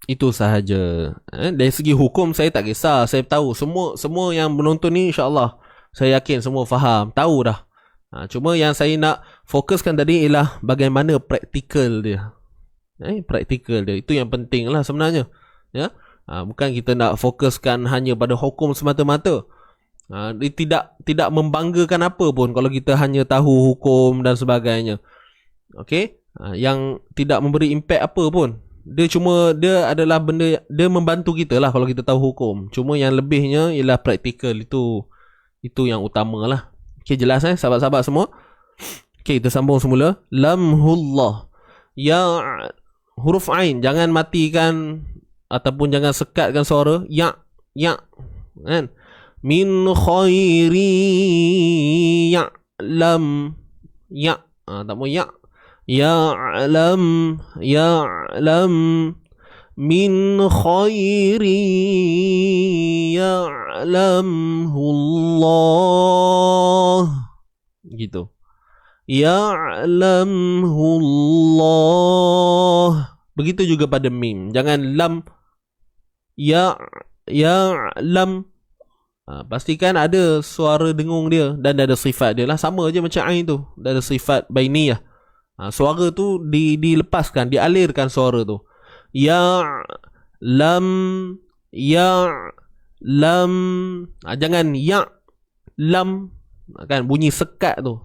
Itu sahaja. Dari segi hukum saya tak kisah. Saya tahu semua yang menonton ni insya-Allah saya yakin semua faham, tahu dah. Cuma yang saya nak fokuskan tadi ialah bagaimana praktikal dia. Praktikal dia itu yang penting lah sebenarnya. Ya. Bukan kita nak fokuskan hanya pada hukum semata-mata. Dia tidak membanggakan apa pun kalau kita hanya tahu hukum dan sebagainya. Okey? Yang tidak memberi impak apa pun. Dia adalah benda, dia membantu kita lah kalau kita tahu hukum. Cuma yang lebihnya ialah praktikal, itu yang utama lah. Okay, jelas sahabat-sahabat semua. Okay, kita sambung semula. Lamhullah. Ya, huruf ain jangan matikan ataupun jangan sekatkan suara. Ya kan. Min khairi ya'lam. Ya, tak mau ya. Ya'lam min khairi ya'lamhu Allah. Gitu. Ya'lamhu Allah. Begitu juga pada mim. Jangan lam. Ya'lam. Pastikan ada suara dengung dia dan ada sifat dia lah. Sama je macam ain tu. Dia ada sifat bainiyah. Suara tu dilepaskan, dialirkan suara tu. Ya lam. Jangan ya lam, kan bunyi sekat tu.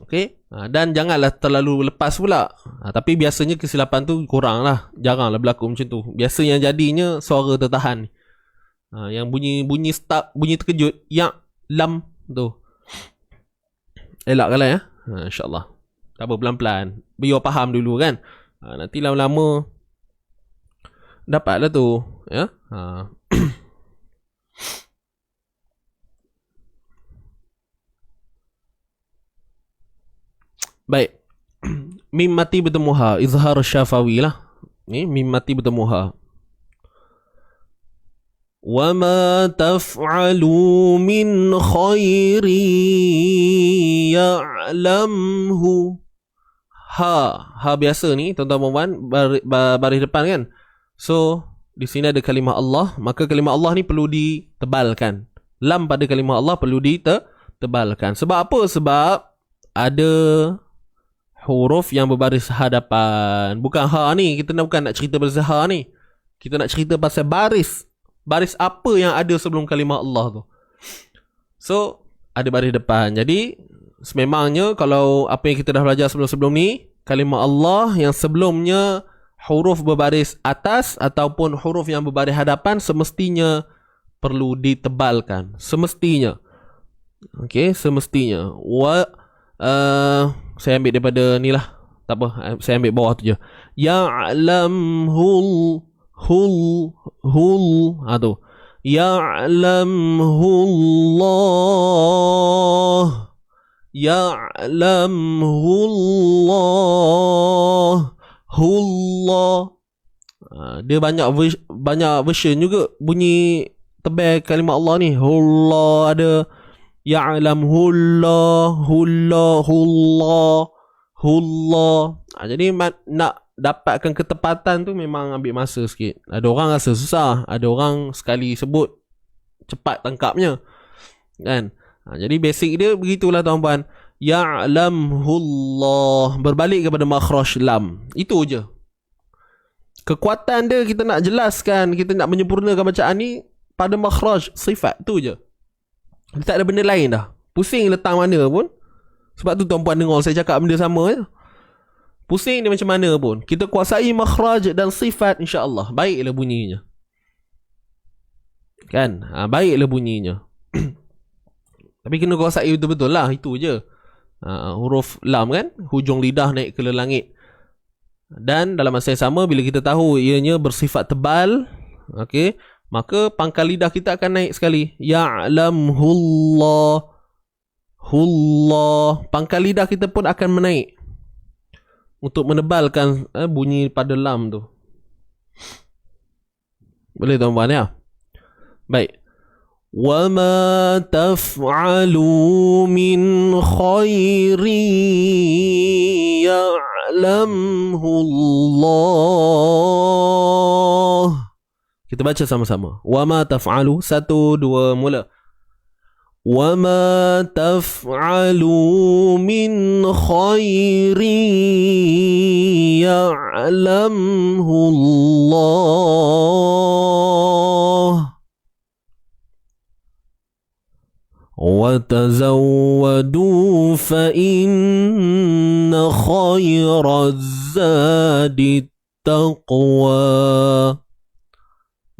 Okey. Dan janganlah terlalu lepas pula. Tapi biasanya kesilapan tu kurang lah. Jaranglah berlaku macam tu. Biasa yang jadinya suara tertahan. Yang bunyi start, bunyi terkejut, ya lam tu. Elakkanlah ya. InsyaAllah. Tak apa, pelan-pelan. Biar faham dulu kan. Nanti lama-lama dapatlah tu. Ya. Baik. Mim mati bertemu ha. Izhar syafawi lah. Ni mim mati bertemu ha. وَمَا تَفْعَلُوا مِنْ خَيْرٍ يَعْلَمْهُ. Ha biasa ni tuan-tuan baris depan kan. So di sini ada kalimah Allah, maka kalimah Allah ni perlu ditebalkan. Lam pada kalimah Allah perlu ditebalkan. Sebab apa? Sebab ada huruf yang berbaris hadapan. Bukan ha ni, kita bukan nak cerita pasal ha ni. Kita nak cerita pasal baris apa yang ada sebelum kalimah Allah tu. So ada baris depan. Jadi sememangnya kalau apa yang kita dah belajar sebelum-sebelum ni, kalimah Allah yang sebelumnya huruf berbaris atas ataupun huruf yang berbaris hadapan semestinya perlu ditebalkan. Semestinya. Okey, semestinya. Saya ambil daripada ni lah. Tak apa, saya ambil bawah tu je. Ya'lamhul tu. Ya'lamhullah. Ya'lamhullah. Dia banyak version juga bunyi tebal kalimah Allah ni. Hullah ada. Ya'lamhullah. Jadi nak dapatkan ketepatan tu memang ambil masa sikit. Ada orang rasa susah, ada orang sekali sebut cepat tangkapnya. Kan? Jadi basic dia begitulah tuan-tuan. Ya'lamhullah, berbalik kepada makhraj lam. Itu je. Kekuatan dia kita nak jelaskan, kita nak menyempurnakan bacaan ni pada makhraj sifat tu je. Tak ada benda lain dah. Pusing letak mana pun. Sebab tu tuan-puan dengar saya cakap benda sama je. Pusing dia macam mana pun, kita kuasai makhraj dan sifat, insya-Allah baiklah bunyinya. Kan? Baiklah bunyinya. Tapi kena kuasai betul-betul lah, itu je. Huruf lam kan, hujung lidah naik ke langit. Dan dalam masa yang sama, bila kita tahu ianya bersifat tebal, okey, maka pangkal lidah kita akan naik sekali. Ya'lamhullah. Hullah. Pangkal lidah kita pun akan menaik untuk menebalkan bunyi pada lam tu. Boleh tuan-puan ya? Baik. وَمَا تَفْعَلُوا مِنْ خَيْرٍ يَعْلَمْهُ اللَّهُ. Kita baca sama-sama. وَمَا تَفْعَلُوا. 1, 2, mula. وَمَا تَفْعَلُوا مِنْ خَيْرٍ يَعْلَمْهُ اللَّهُ وَتَزَوَّدُوا فَإِنَّ خَيْرَ الزَّادِ التَّقْوَى.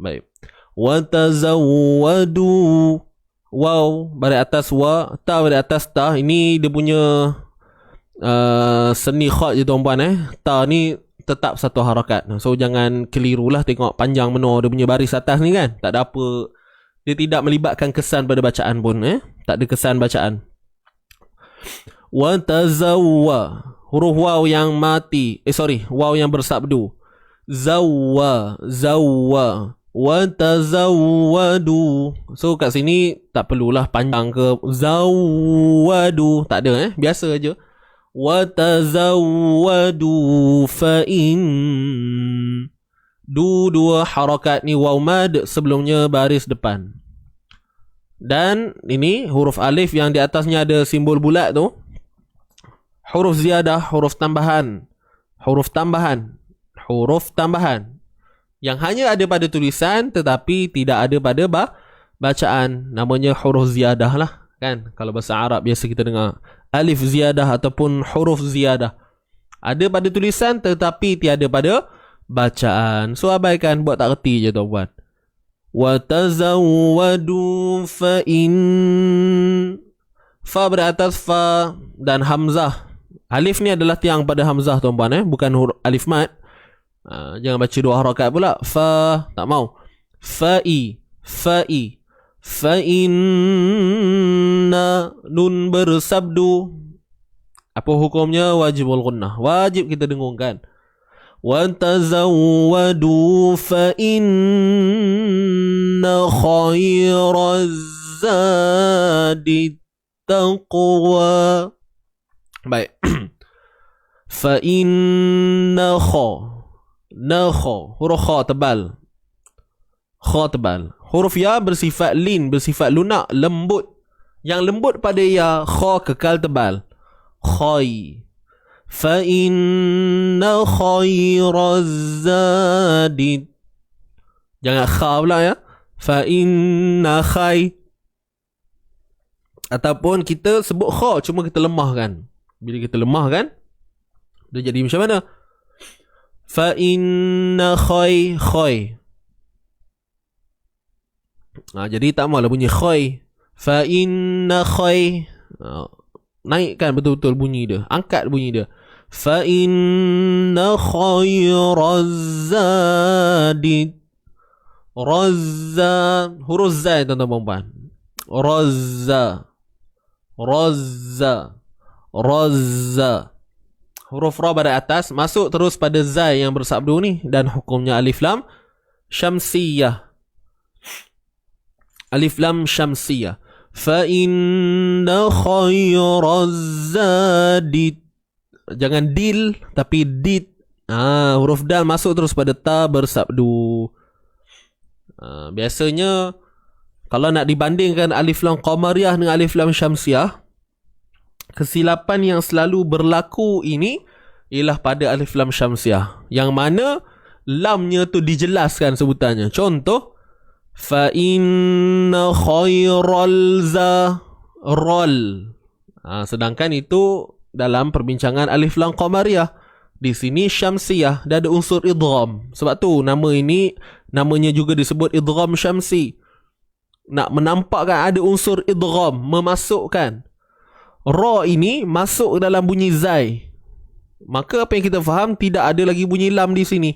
Baik. وَتَزَوَّدُوا. Waw baris atas wa, ta baris atas ta. Ini dia punya seni khat je tuan-puan. Ta ni tetap satu harakat. So jangan kelirulah tengok panjang menor dia punya baris atas ni kan. Tak ada apa. Dia tidak melibatkan kesan pada bacaan pun. Tak ada kesan bacaan. Wa tazawwa. Huruf waw yang mati. Waw yang bersabdu. Zawwa. Zawwa. Wa tazawwadu. So kat sini tak perlulah panjang ke zawwadu. Tak ada biasa aja. Wa tazawwadu fa in. Dua harakat ni waw mad sebelumnya baris depan. Dan ini huruf alif yang di atasnya ada simbol bulat tu. Huruf ziyadah, huruf tambahan. Huruf tambahan. Huruf tambahan yang hanya ada pada tulisan tetapi tidak ada pada bacaan. Namanya huruf ziyadah lah kan. Kalau bahasa Arab biasa kita dengar alif ziyadah ataupun huruf ziyadah. Ada pada tulisan tetapi tiada pada bacaan. So abaikan, buat tak reti je tuan-puan. Wa tazawwadu fa in. Fa beratas fa dan hamzah. Alif ni adalah tiang pada hamzah tuan-puan bukan huruf alif mat. Jangan baca dua harakat pula. Fa, tak mau. Fa'i, fa'i. Fa inna, nun bersabdu. Apa hukumnya? Wajibul gunnah. Wajib kita dengungkan. Wa tazawwadu fa inna khairaz zadi taqwa. Baik. Fa inna huruf kha tebal. Kha tebal. Huruf ya bersifat lin, bersifat lunak, lembut. Yang lembut pada ya, kha kekal tebal. Khai. Fa inna khairaz zadi. Jangan kha pula ya. Fa inna khai. Ataupun kita sebut kha cuma kita lemahkan. Bila kita lemahkan, dia jadi macam mana? Fa inna khai. Jadi tak maulah bunyi khai. Fa inna khai. Naikkan betul-betul bunyi dia. Angkat bunyi dia. Fa inna khairaz zadi. Razza. Huruf za tuan-tuan. Razza. Razza. Razza. Huruf ra pada atas masuk terus pada zai yang bersabdu ni dan hukumnya alif lam syamsiyah. Alif lam syamsiyah. Fa inna khairaz zadi. Jangan dil tapi dit. Huruf dal masuk terus pada ta bersabdu. Biasanya kalau nak dibandingkan alif lam qamariyah dengan alif lam syamsiyah, kesilapan yang selalu berlaku ini ialah pada alif lam syamsiyah, yang mana lamnya tu dijelaskan sebutannya. Contoh, fa inna khairal za. Rol. Sedangkan itu dalam perbincangan alif lam qamariyah. Di sini syamsiyah, dia ada unsur idgham. Sebab tu nama ini namanya juga disebut idgham syamsi. Nak menampakkan ada unsur idgham, memasukkan. Ra ini masuk dalam bunyi zai. Maka apa yang kita faham, tidak ada lagi bunyi lam di sini.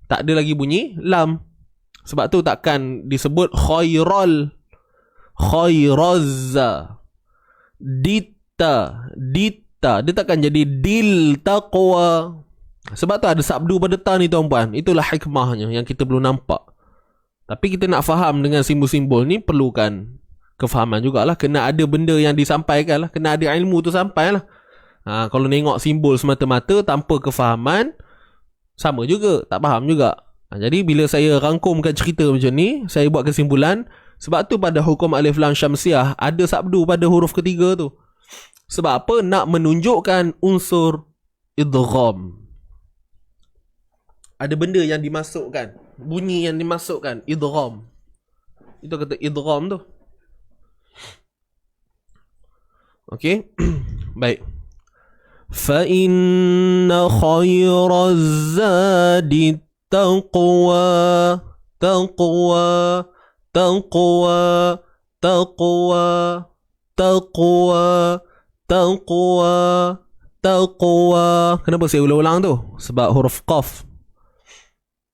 Tak ada lagi bunyi lam. Sebab tu takkan disebut khairal, khairazza, dita. Dia takkan jadi dil taqwa. Sebab tu ada sabdu pada ta ni tuan-puan. Itulah hikmahnya yang kita belum nampak. Tapi kita nak faham dengan simbol-simbol ni perlukan kefahaman jugalah. Kena ada benda yang disampaikan lah. Kena ada ilmu tu sampai lah. Kalau tengok simbol semata-mata tanpa kefahaman, sama juga, tak faham juga. Jadi bila saya rangkumkan cerita macam ni, saya buat kesimpulan. Sebab tu pada hukum alif lam syamsiah ada sabdu pada huruf ketiga tu. Sebab apa? Nak menunjukkan unsur idgham. Ada benda yang dimasukkan, bunyi yang dimasukkan, idgham. Itu kata idgham tu. Okey. Baik. Fa inna khairaz zadi taqwa, taqwa, taqwa, taqwa, taqwa, taqwa, taqwa. Kenapa saya ulang-ulang tu? Sebab huruf qaf.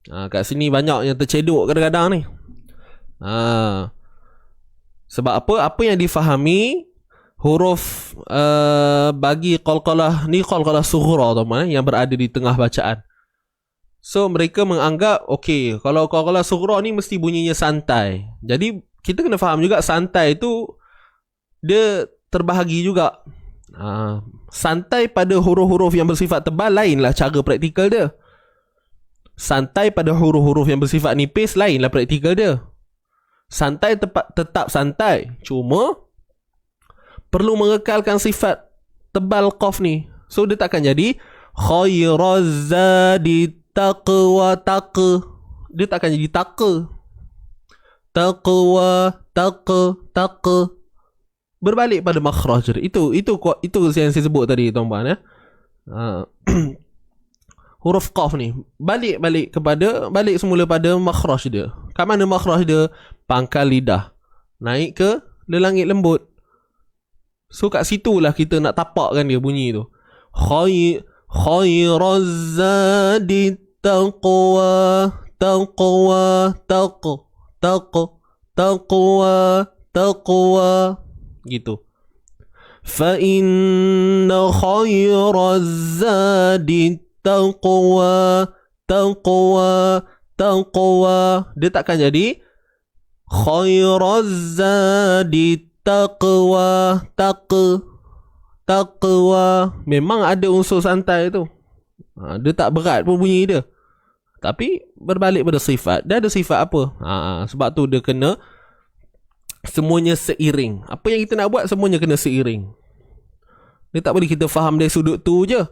Kat sini banyak yang tercedok kadang-kadang ni. Sebab apa? Apa yang difahami huruf bagi qalqalah ni, qalqalah sughra teman, yang berada di tengah bacaan. So mereka menganggap okey, kalau qalqalah sughra ni mesti bunyinya santai. Jadi kita kena faham juga santai tu dia terbahagi juga. Santai pada huruf-huruf yang bersifat tebal lainlah cara praktikal dia. Santai pada huruf-huruf yang bersifat nipis lainlah praktikal dia. Santai tetap santai, cuma perlu mengekalkan sifat tebal qaf ni. So dia takkan jadi khairaz zadi taqwa taqa. Dia takkan jadi taqa. Taqwa taqa. Berbalik pada makhraj dia. Itu yang saya sebut tadi tuan-tuan ya. Huruf qaf ni balik semula pada makhraj dia. Kat mana makhraj dia? Pangkal lidah naik ke lelangit lembut. So kat situlah kita nak tapakkan dia bunyi tu. Khairaz zadi taqwa, taqwa, taqwa gitu. Fa inna khairaz zadi taqwa, taqwa, taqwa. Dia takkan jadi khairaz zadi taqwa, taqwa. Memang ada unsur santai tu. Dia tak berat pun bunyi dia. Tapi berbalik pada sifat. Dia ada sifat apa? Sebab tu dia kena semuanya seiring. Apa yang kita nak buat semuanya kena seiring. Dia tak boleh kita faham dari sudut tu je.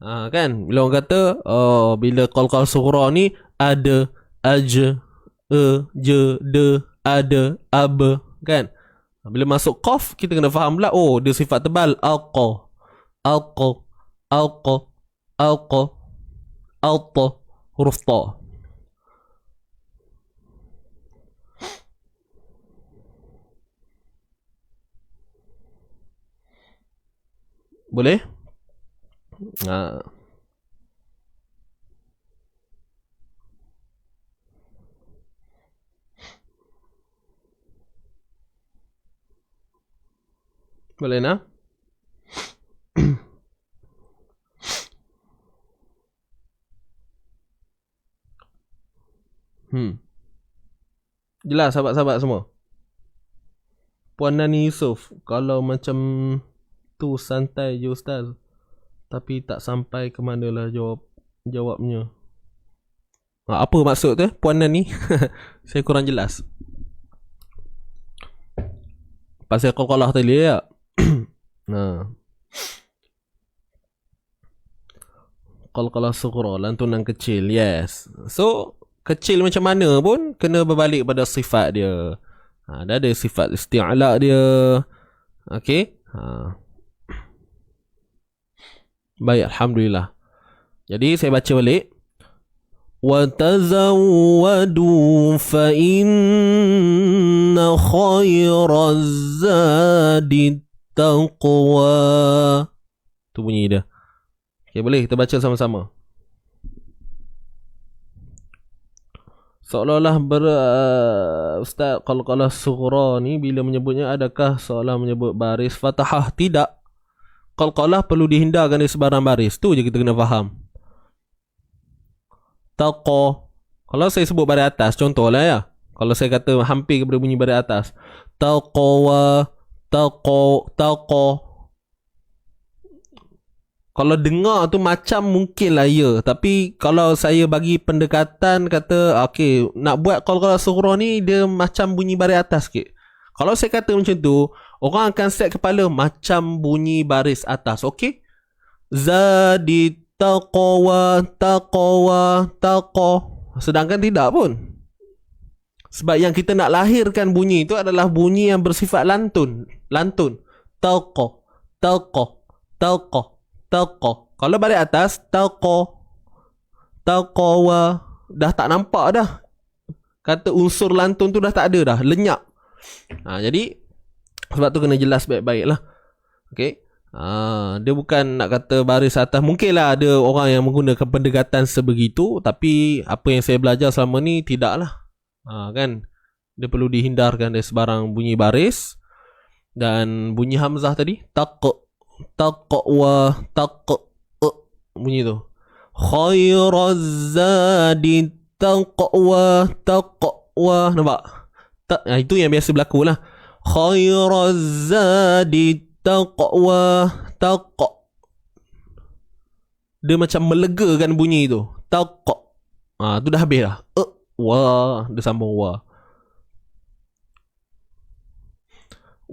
Kan? Bila orang kata bila qalqal sughra ni ada aja, je, de, ada, ab, kan? Bila masuk qaf kita kena faham pula, dia sifat tebal, alqa, huruf ta. Boleh? Boleh nak? Jelas sahabat-sahabat semua? Puan Nani Yusof, kalau macam tu santai je Ustaz, tapi tak sampai ke manalah jawabnya. Apa maksud tu Puan Nani? Saya kurang jelas. Pasal qalqalah tadi ya. Qalqalah sughra, lantunan kecil. Yes. So kecil macam mana pun kena berbalik pada sifat dia. Dia ada sifat isti'la dia, Okey. Baik, alhamdulillah. Jadi saya baca balik. Wa tazawwadu fa inna khairaz zadi taqwa. Tu bunyi dia. Okey, boleh kita baca sama-sama. Seolah-olah Ustaz qalqalah sughra ni bila menyebutnya adakah seolah menyebut baris fathah? Tidak. Qalqalah perlu dihindarkan dari sebarang baris. Tu je kita kena faham. Taqa. Kalau saya sebut baris atas, contohlah ya. Kalau saya kata hampir kepada bunyi baris atas. Taqwa, taqa. Kalau dengar tu macam mungkin lah ya. Tapi kalau saya bagi pendekatan kata okay, nak buat qalqalah sughra ni dia macam bunyi baris atas sikit. Kalau saya kata macam tu, orang akan set kepala macam bunyi baris atas. Okay? Zadi taqwa. Sedangkan tidak pun. Sebab yang kita nak lahirkan bunyi itu adalah bunyi yang bersifat lantun. Taqa. Kalau baris atas taqwa. Dah tak nampak dah. Kata unsur lantun tu dah tak ada dah, lenyap. Jadi sebab tu kena jelas baik-baik lah. Okay. Dia bukan nak kata baris atas. Mungkinlah ada orang yang menggunakan pendekatan sebegitu, tapi apa yang saya belajar selama ni tidaklah. Kan, dia perlu dihindarkan dari sebarang bunyi baris. Dan bunyi hamzah tadi taqwa, bunyi tu. Khairaz zadi taqwa. Nampak? Itu yang biasa berlaku lah. Khairaz zadi taqwa. Dia macam melegakan bunyi tu. Taqwa. Tu dah habis dah. Wa, dia sambung wa.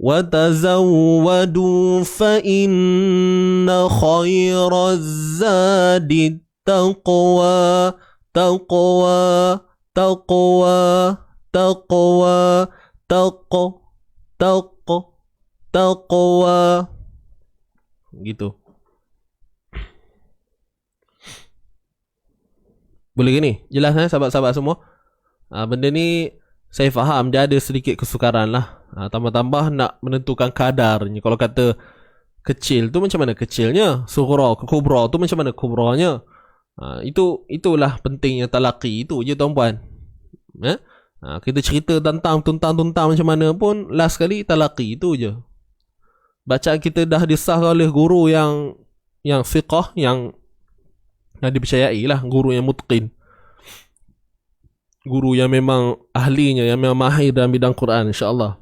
Wa tazawwadu fa inna khairaz zadi taqwa. Taqwa. Gitu. Boleh ke ni? Jelas sahabat-sahabat semua? Benda ni saya faham dia ada sedikit kesukaran lah. Tambah-tambah nak menentukan kadarnya. Kalau kata kecil tu macam mana kecilnya? Sughra ke kubra tu macam mana kubranya? Itulah pentingnya talaqi. Itu je tuan-puan. Kita cerita tentang macam mana pun, last kali talaqi. Itu je. Bacaan kita dah disahkan oleh guru yang fiqah, yang dipercayai lah, guru yang mutqin, guru yang memang ahlinya, yang memang mahir dalam bidang Quran, insyaAllah.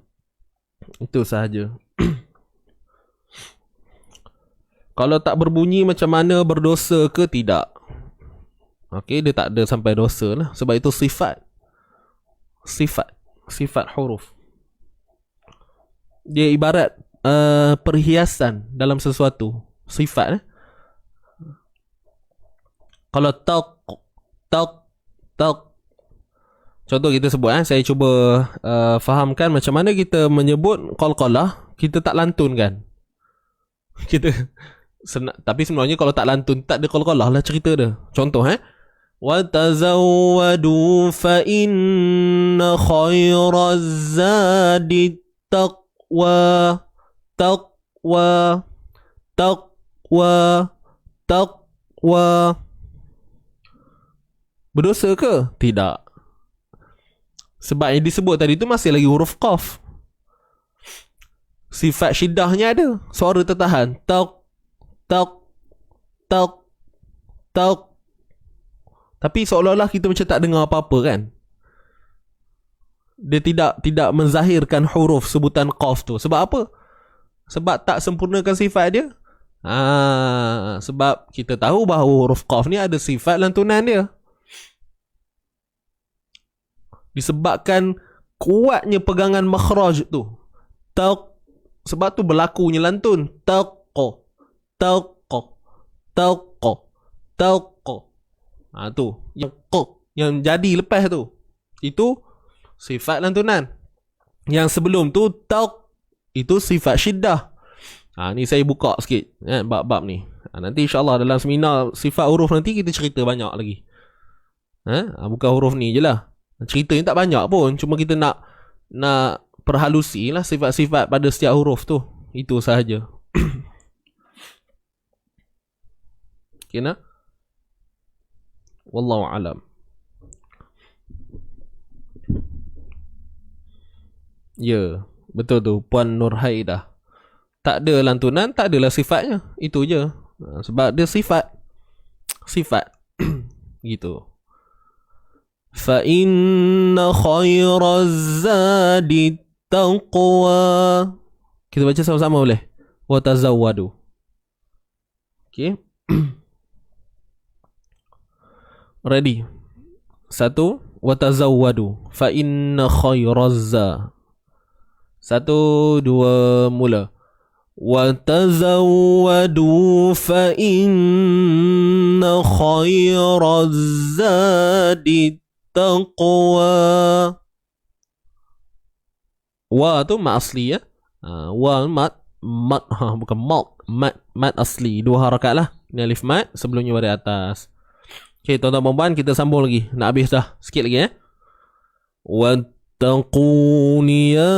Itu sahaja. Kalau tak berbunyi macam mana, berdosa ke tidak? Okay, dia tak ada sampai dosa lah. Sebab itu sifat huruf. Dia ibarat perhiasan dalam sesuatu. Sifat. Kalau tak. Contoh kita sebut, saya cuba fahamkan macam mana kita menyebut qalqalah, kita tak lantun kan. Tapi sebenarnya kalau tak lantun, tak ada qalqalah lah cerita dia. Contoh wa tazawwadu fa inna khairaz zadi taqwa. Berdosa ke? Tidak. Sebab yang disebut tadi tu masih lagi huruf qaf. Sifat syiddahnya ada. Suara tertahan. Tak. Tapi seolah-olah kita macam tak dengar apa-apa kan. Dia tidak menzahirkan huruf sebutan qaf tu. Sebab apa? Sebab tak sempurnakan sifat dia. Sebab kita tahu bahawa huruf qaf ni ada sifat lantunan dia. Disebabkan kuatnya pegangan makhraj tu. Sebab tu berlakunya lantun. Taqo. Tu yang jadi lepas tu. Itu sifat lantunan. Yang sebelum tu taq, Itu sifat syiddah. Ni saya buka sikit bab-bab ni. Nanti insyaAllah dalam seminar sifat huruf nanti kita cerita banyak lagi. Bukan huruf ni je lah. Cerita ni tak banyak pun. Cuma kita nak perhalusi lah sifat-sifat pada setiap huruf tu. Itu sahaja. Okay nak? Wallahu alam. Ya, betul tu Puan Nurhaidah. Tak ada lantunan, tak adalah sifatnya. Itu je. Sebab dia sifat. Gitu. Fa inna khairaz zadi taqwa. Kita baca sama-sama boleh? Wa tazawwadu. Okay. Ready. 1. Wa tazawwadu. Fa inna khairaz. 1, 2, mula. Wa tazawwadu fa inna khairaz zadi taqwa. Wa tu mat asli ya. Wa mat bukan mat asli. 2 harakat lah. Ini alif mat, sebelumnya pada atas. Okay, tuan-tuan perempuan, kita sambung lagi. Nak habis dah. Sikit lagi ya. Wattaquni ya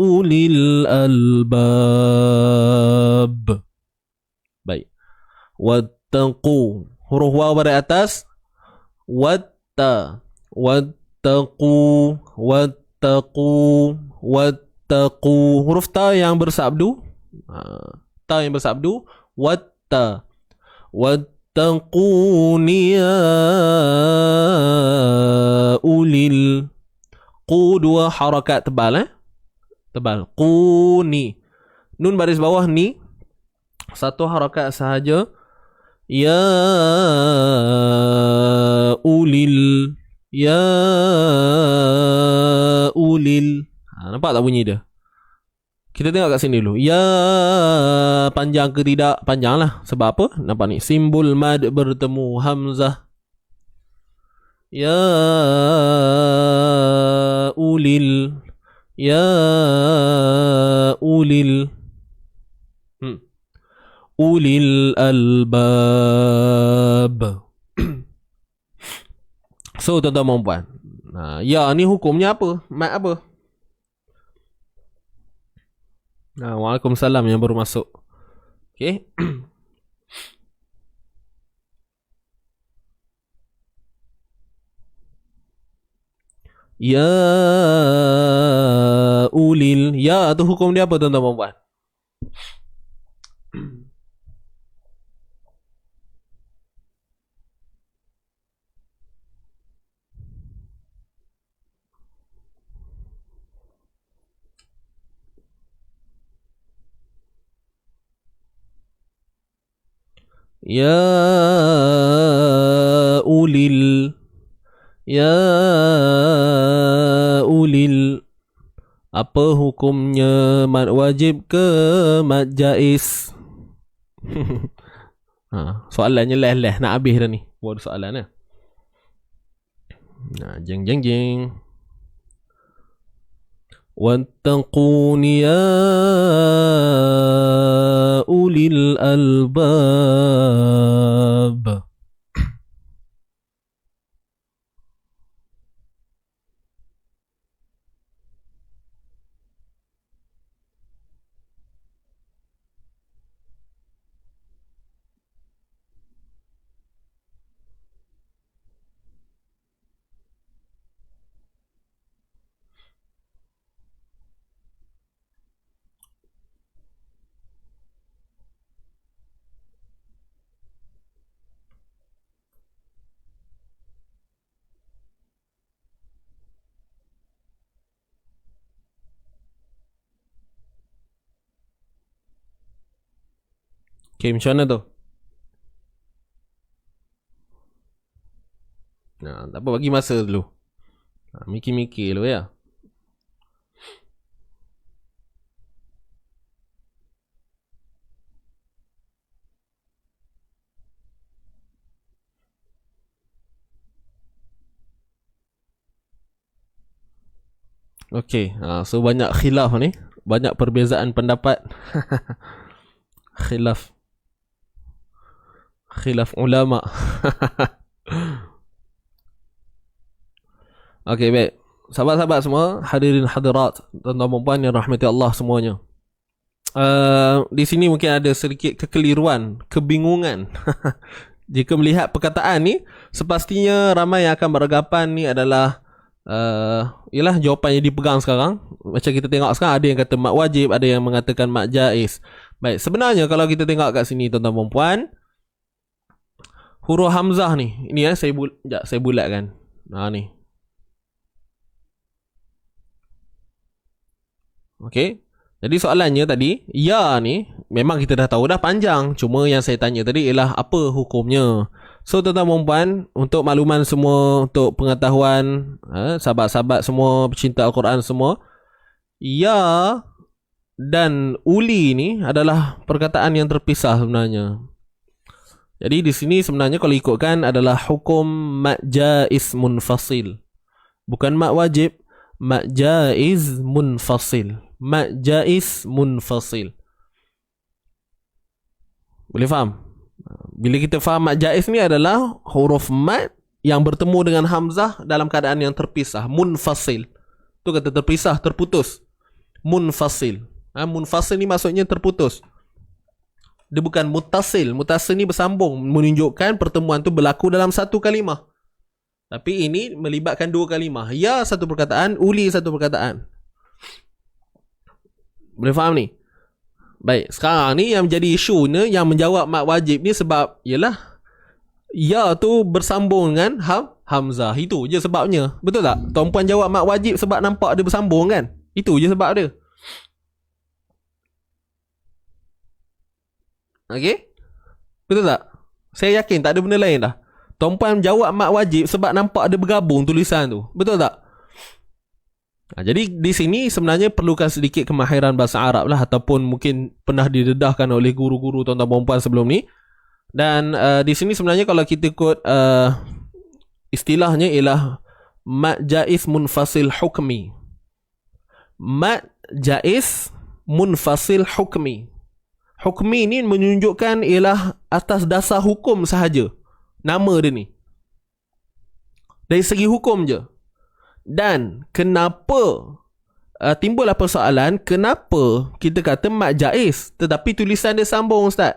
ulil albab. Baik. Wattaqu. Huruf waw pada atas. Wattaqu. Huruf ta yang bersabdu. Ta yang bersabdu. Wattaquni ya ulil. Qu 2 harakat tebal tebal. Quni. Nun baris bawah ni 1 harakat sahaja. Ya ulil. Nampak tak bunyi dia? Kita tengok kat sini dulu. Ya panjang ke tidak? Panjang lah. Sebab apa? Nampak ni. Simbol mad bertemu hamzah. Ya ulil. Ulil albab. So tuan-tuan perempuan, ya ni hukumnya apa? Mat apa? Waalaikumsalam yang baru masuk. Okay. Ya ulil. Ya tu hukum dia apa tuan-tuan perempuan? Ya ulil. Apa hukumnya mad wajib ke mad jaiz? Soalannya leh nak habis dah ni. Baru soalan jeng. Wattaquni ya ulil albab. Okay, macam mana tu? Tak apa, bagi masa dulu. Mikir-mikir dulu ya. Okey, so banyak khilaf ni, banyak perbezaan pendapat. khilaf ulama. Okey, baik. Sahabat-sahabat semua, hadirin hadirat, tuan-tuan dan puan yang rahmati Allah semuanya. Di sini mungkin ada sedikit kekeliruan, kebingungan. Jika melihat perkataan ni, sepastinya ramai yang akan beranggapan ni adalah ialah jawapan yang dipegang sekarang. Macam kita tengok sekarang, ada yang kata mak wajib, ada yang mengatakan mak jaiz. Baik, sebenarnya kalau kita tengok kat sini tuan-tuan dan puan, huruf hamzah ni, ini saya bulatkan. Ni. Okey. Jadi soalannya tadi, ya ni memang kita dah tahu dah panjang. Cuma yang saya tanya tadi ialah apa hukumnya. So tuan-tuan dan puan, untuk makluman semua, untuk pengetahuan sahabat-sahabat semua, pecinta Al-Quran semua, ya dan uli ni adalah perkataan yang terpisah sebenarnya. Jadi di sini sebenarnya kalau ikutkan adalah hukum mak jaiz munfasil. Bukan mak wajib, mak jaiz munfasil. Mak jaiz munfasil. Boleh faham? Bila kita faham mak jaiz ni adalah huruf mat yang bertemu dengan hamzah dalam keadaan yang terpisah, munfasil. Tu kata terpisah, terputus. Munfasil. Munfasil ni maksudnya terputus. Dia bukan muttasil. Muttasil ni bersambung, menunjukkan pertemuan tu berlaku dalam satu kalimah. Tapi ini melibatkan dua kalimah. Ya satu perkataan, uli satu perkataan. Boleh faham ni? Baik, sekarang ni yang menjadi isu ni, yang menjawab mak wajib ni sebab ialah ya tu bersambung dengan hamzah. Itu je sebabnya. Betul tak? Tuan puan jawab mak wajib sebab nampak dia bersambung kan? Itu je sebab dia. Okey? Betul tak? Saya yakin tak ada benda lain dah. Tuan puan jawab mak wajib sebab nampak dia bergabung tulisan tu. Betul tak? Jadi di sini sebenarnya perlukan sedikit kemahiran bahasa Arab lah, ataupun mungkin pernah didedahkan oleh guru-guru tuan-tuan dan puan sebelum ni. Dan di sini sebenarnya kalau kita ikut istilahnya ialah mat jaiz munfasil hukmi. Mat jaiz munfasil hukmi. Hukmi ni menunjukkan ialah atas dasar hukum sahaja. Nama dia ni. Dari segi hukum je. Dan kenapa timbullah persoalan, kenapa kita kata mat jaiz tetapi tulisan dia sambung, Ustaz?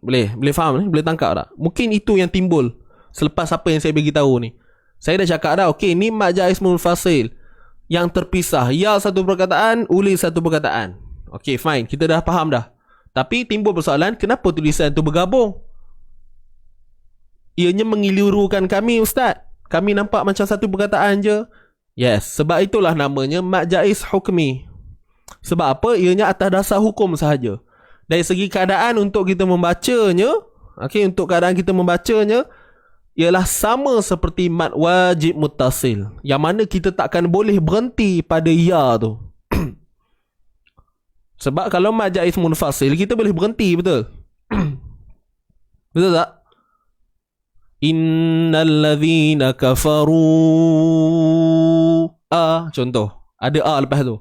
Boleh faham ni? Boleh tangkap tak? Mungkin itu yang timbul selepas apa yang saya bagi tahu ni. Saya dah cakap dah, okey, ni mat jaiz munfasil yang terpisah. Ya satu perkataan, uli satu perkataan. Okey, fine, kita dah faham dah. Tapi timbul persoalan, kenapa tulisan tu bergabung? Ianya mengelirukan kami, Ustaz. Kami nampak macam satu perkataan je. Yes, sebab itulah namanya mat jaiz hukmi. Sebab apa? Ianya atas dasar hukum sahaja. Dari segi keadaan untuk kita membacanya, okey, untuk keadaan kita membacanya ialah sama seperti mat wajib muttasil, yang mana kita takkan boleh berhenti pada ya tu. Sebab kalau mat jaiz munfasil kita boleh berhenti, betul? Betul tak? Innal ladzina kafaru, contoh ada lepas tu.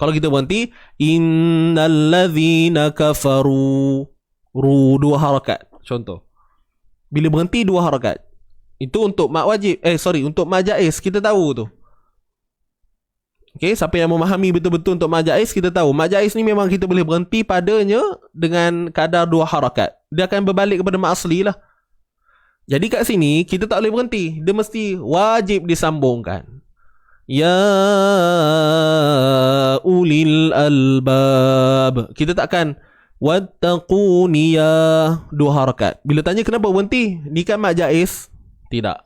Kalau kita berhenti, innal ladzina kafaru, dua harakat, contoh. Bila berhenti dua harakat, itu untuk mat wajib, untuk mat jaiz, kita tahu tu. Okey, siapa yang memahami betul-betul untuk mat jaiz, kita tahu mat jaiz ni memang kita boleh berhenti padanya dengan kadar dua harakat. Dia akan berbalik kepada mat asli lah. Jadi kat sini kita tak boleh berhenti, dia mesti wajib disambungkan. Ya ulil albab. Kita takkan wattaquni ya, dua harakat. Bila tanya kenapa berhenti, ni kan mat jaiz? Tidak.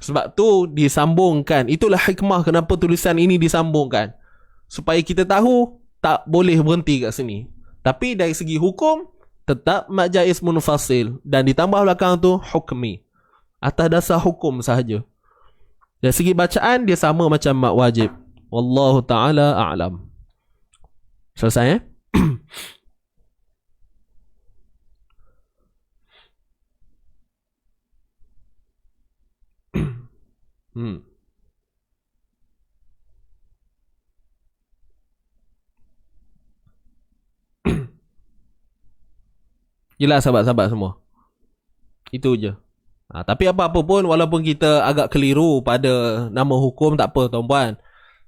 Sebab tu disambungkan. Itulah hikmah kenapa tulisan ini disambungkan, supaya kita tahu tak boleh berhenti kat sini. Tapi dari segi hukum tetap mat jaiz munfasil, dan ditambah belakang tu hukmi, atas dasar hukum sahaja. Dari segi bacaan dia sama macam mat wajib. Wallahu ta'ala a'lam. Selesai Jelas sahabat-sahabat semua. Itu je. Tapi apa-apa pun, walaupun kita agak keliru pada nama hukum, tak apa tuan-puan.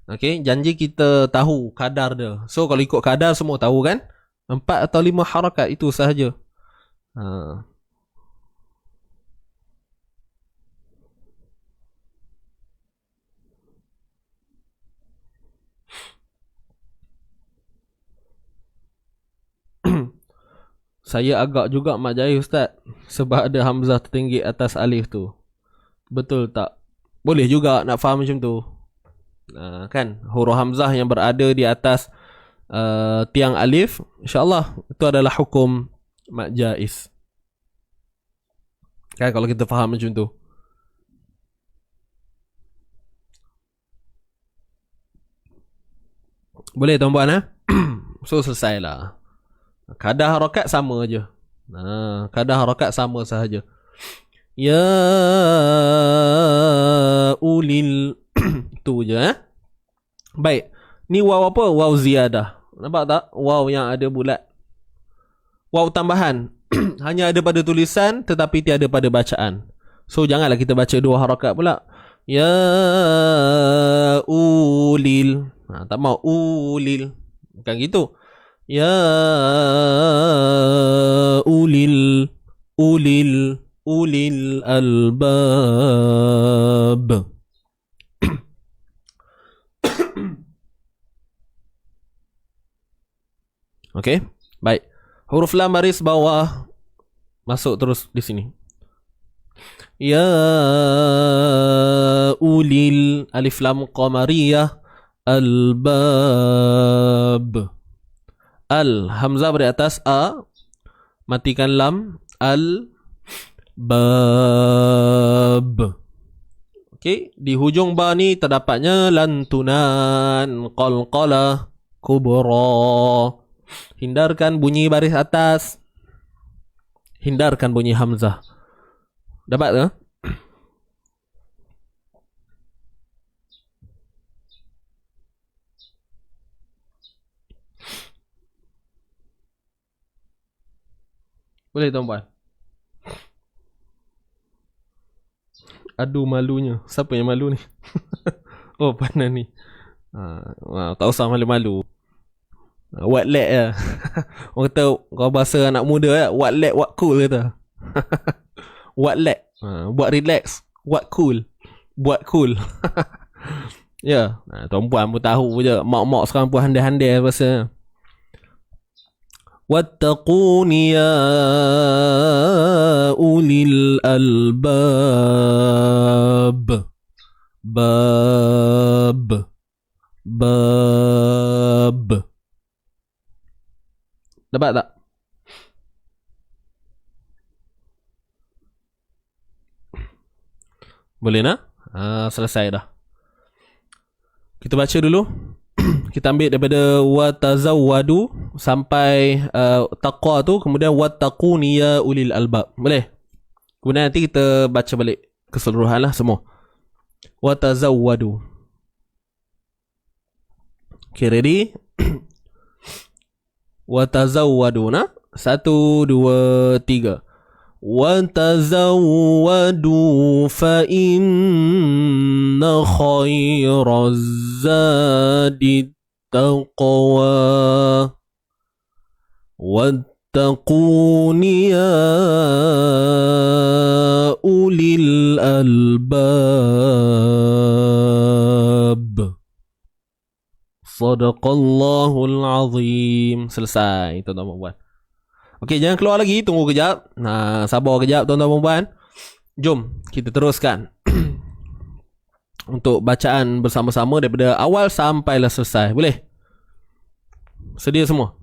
Okay, janji kita tahu kadar dia. So kalau ikut kadar semua tahu kan, 4 atau 5 harakat itu sahaja. Saya agak juga mak jaya Ustaz, sebab ada hamzah tertinggi atas alif tu. Betul tak? Boleh juga nak faham macam tu. Kan huruf hamzah yang berada di atas tiang alif, insyaAllah itu adalah hukum mak jais. Kan kalau kita faham macam tu. Boleh tuan-puan So selesai lah. Kadar harakat sama je. Kadar harakat sama sahaja. Ya ulil tu je Baik. Ni waw apa? Waw ziyadah. Nampak tak? Waw yang ada bulat. Waw tambahan. Hanya ada pada tulisan tetapi tiada pada bacaan. So janganlah kita baca 2 harakat pula. Ya ulil. Tak mau ulil. Bukan gitu. Ya ulil albab. Okey, baik. Huruf lam baris bawah masuk terus di sini. Ya ulil alif lam qamariyah albab. Al hamzah beri atas a, matikan lam, al bab. Okey, di hujung ba ni terdapatnya lantunan qalqalah kubra. Hindarkan bunyi baris atas, hindarkan bunyi hamzah. Dapat ke? Boleh tuan-puan? Aduh malunya. Siapa yang malu ni? Oh Panan ni. Tak usah malu-malu. What let lah. Orang kata, kau bahasa anak muda lah. What let, what cool kata. What let. Buat relax. What cool. Buat cool. Ya, tuan-puan pun tahu je. Mak-mak sekarang pun handai-handai bahasa. واتقون يا أولي الألباب bab. Dapat tak? Boleh nak? Selesai dah. Kita baca dulu. Kita ambil daripada watazawwadu sampai taqwa tu, kemudian wattaquni ya ulil albab. Boleh? Kemudian nanti kita baca balik keseluruhan lah semua. Watazawwadu. Okay, ready? Watazawwadu na? 1, 2, 3. وتزودوا فإن خير الزاد التقوى واتقون يا أولي الألباب. Sadaqallahul azim. Selesai tuan-tuan. Okey, jangan keluar lagi, tunggu kejap. Sabar kejap tuan-tuan dan puan. Jom kita teruskan untuk bacaan bersama-sama daripada awal sampailah selesai. Boleh? Sedia semua?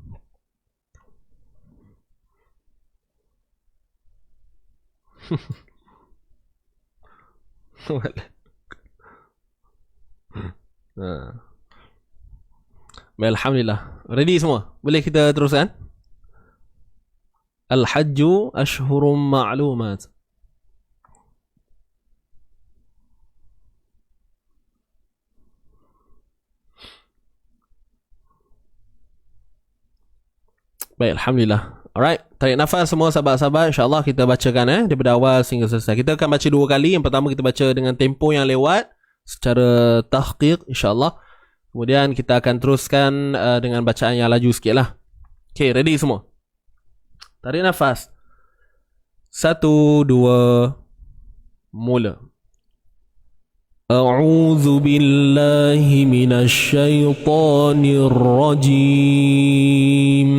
Alhamdulillah. Ready semua? Boleh kita teruskan? Al-Hajju ashhurum ma'lumat. Baik, Alhamdulillah. Alright, tarik nafas semua sahabat-sahabat. InsyaAllah kita bacakan daripada awal sehingga selesai. Kita akan baca 2 kali. Yang pertama kita baca dengan tempo yang lewat secara tahqiq insyaAllah. Kemudian kita akan teruskan dengan bacaan yang laju sikit lah. Okay, ready semua? Tarik nafas. 1, 2, mula. A'udzu billahi minasy syaithanir rajim.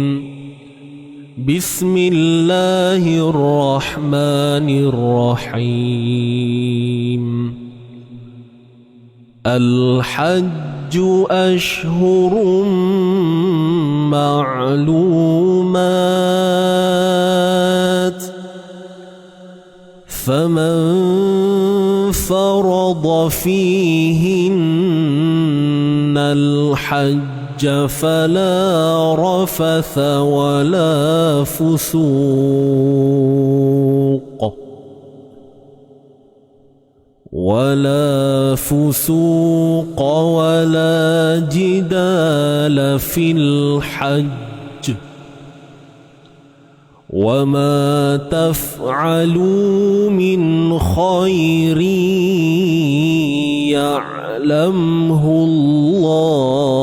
Bismillahirrahmanirrahim. Al-hajju ashhurun ma'lumat. Faman farada fihinna al-hajj فلا رفث ولا فسوق ولا جدال في الحج وما تفعلوا من خير يعلمه الله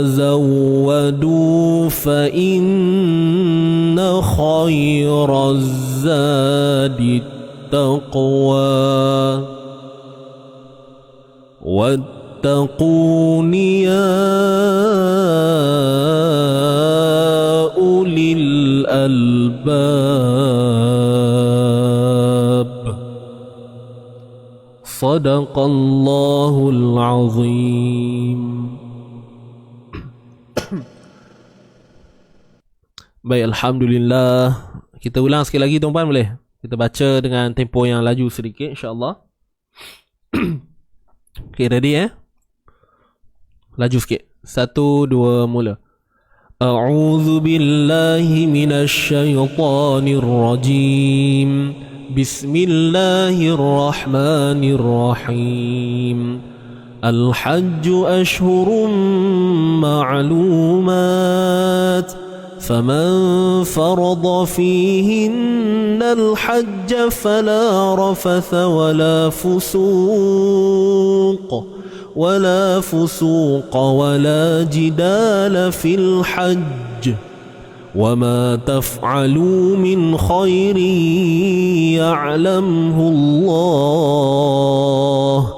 وتزودوا فإن خير الزاد التقوى واتقون يا أولي الألباب صدق الله العظيم. Baik, Alhamdulillah. Kita ulang sekali lagi tuan-tuan boleh? Kita baca dengan tempo yang laju sedikit insyaAllah. Okay, ready Laju sikit. 1, 2, mula. A'udzu billahi minasy syaithanir rajim. Bismillahirrahmanirrahim. Al-hajju ashhurun ma'lumat. فمن فرض فيهن الحج فلا رفث ولا فسوق ولا جدال في الحج وما تفعلوا من خير يعلمه الله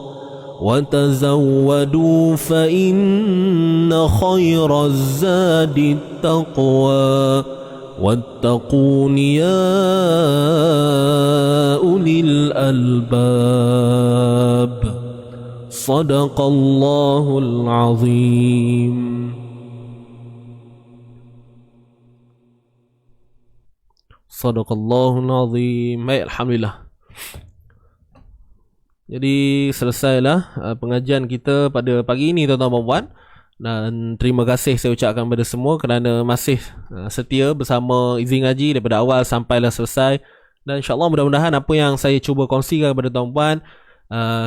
وتزودوا فإن خير الزاد التقوى واتقون يا أولي الألباب صدق الله العظيم. صدق الله العظيم. Baik, Alhamdulillah. Jadi selesailah pengajian kita pada pagi ini tuan-tuan dan puan. Dan terima kasih saya ucapkan kepada semua kerana masih setia bersama Easy Ngaji daripada awal sampailah selesai. Dan insyaAllah mudah-mudahan apa yang saya cuba kongsikan kepada tuan-puan,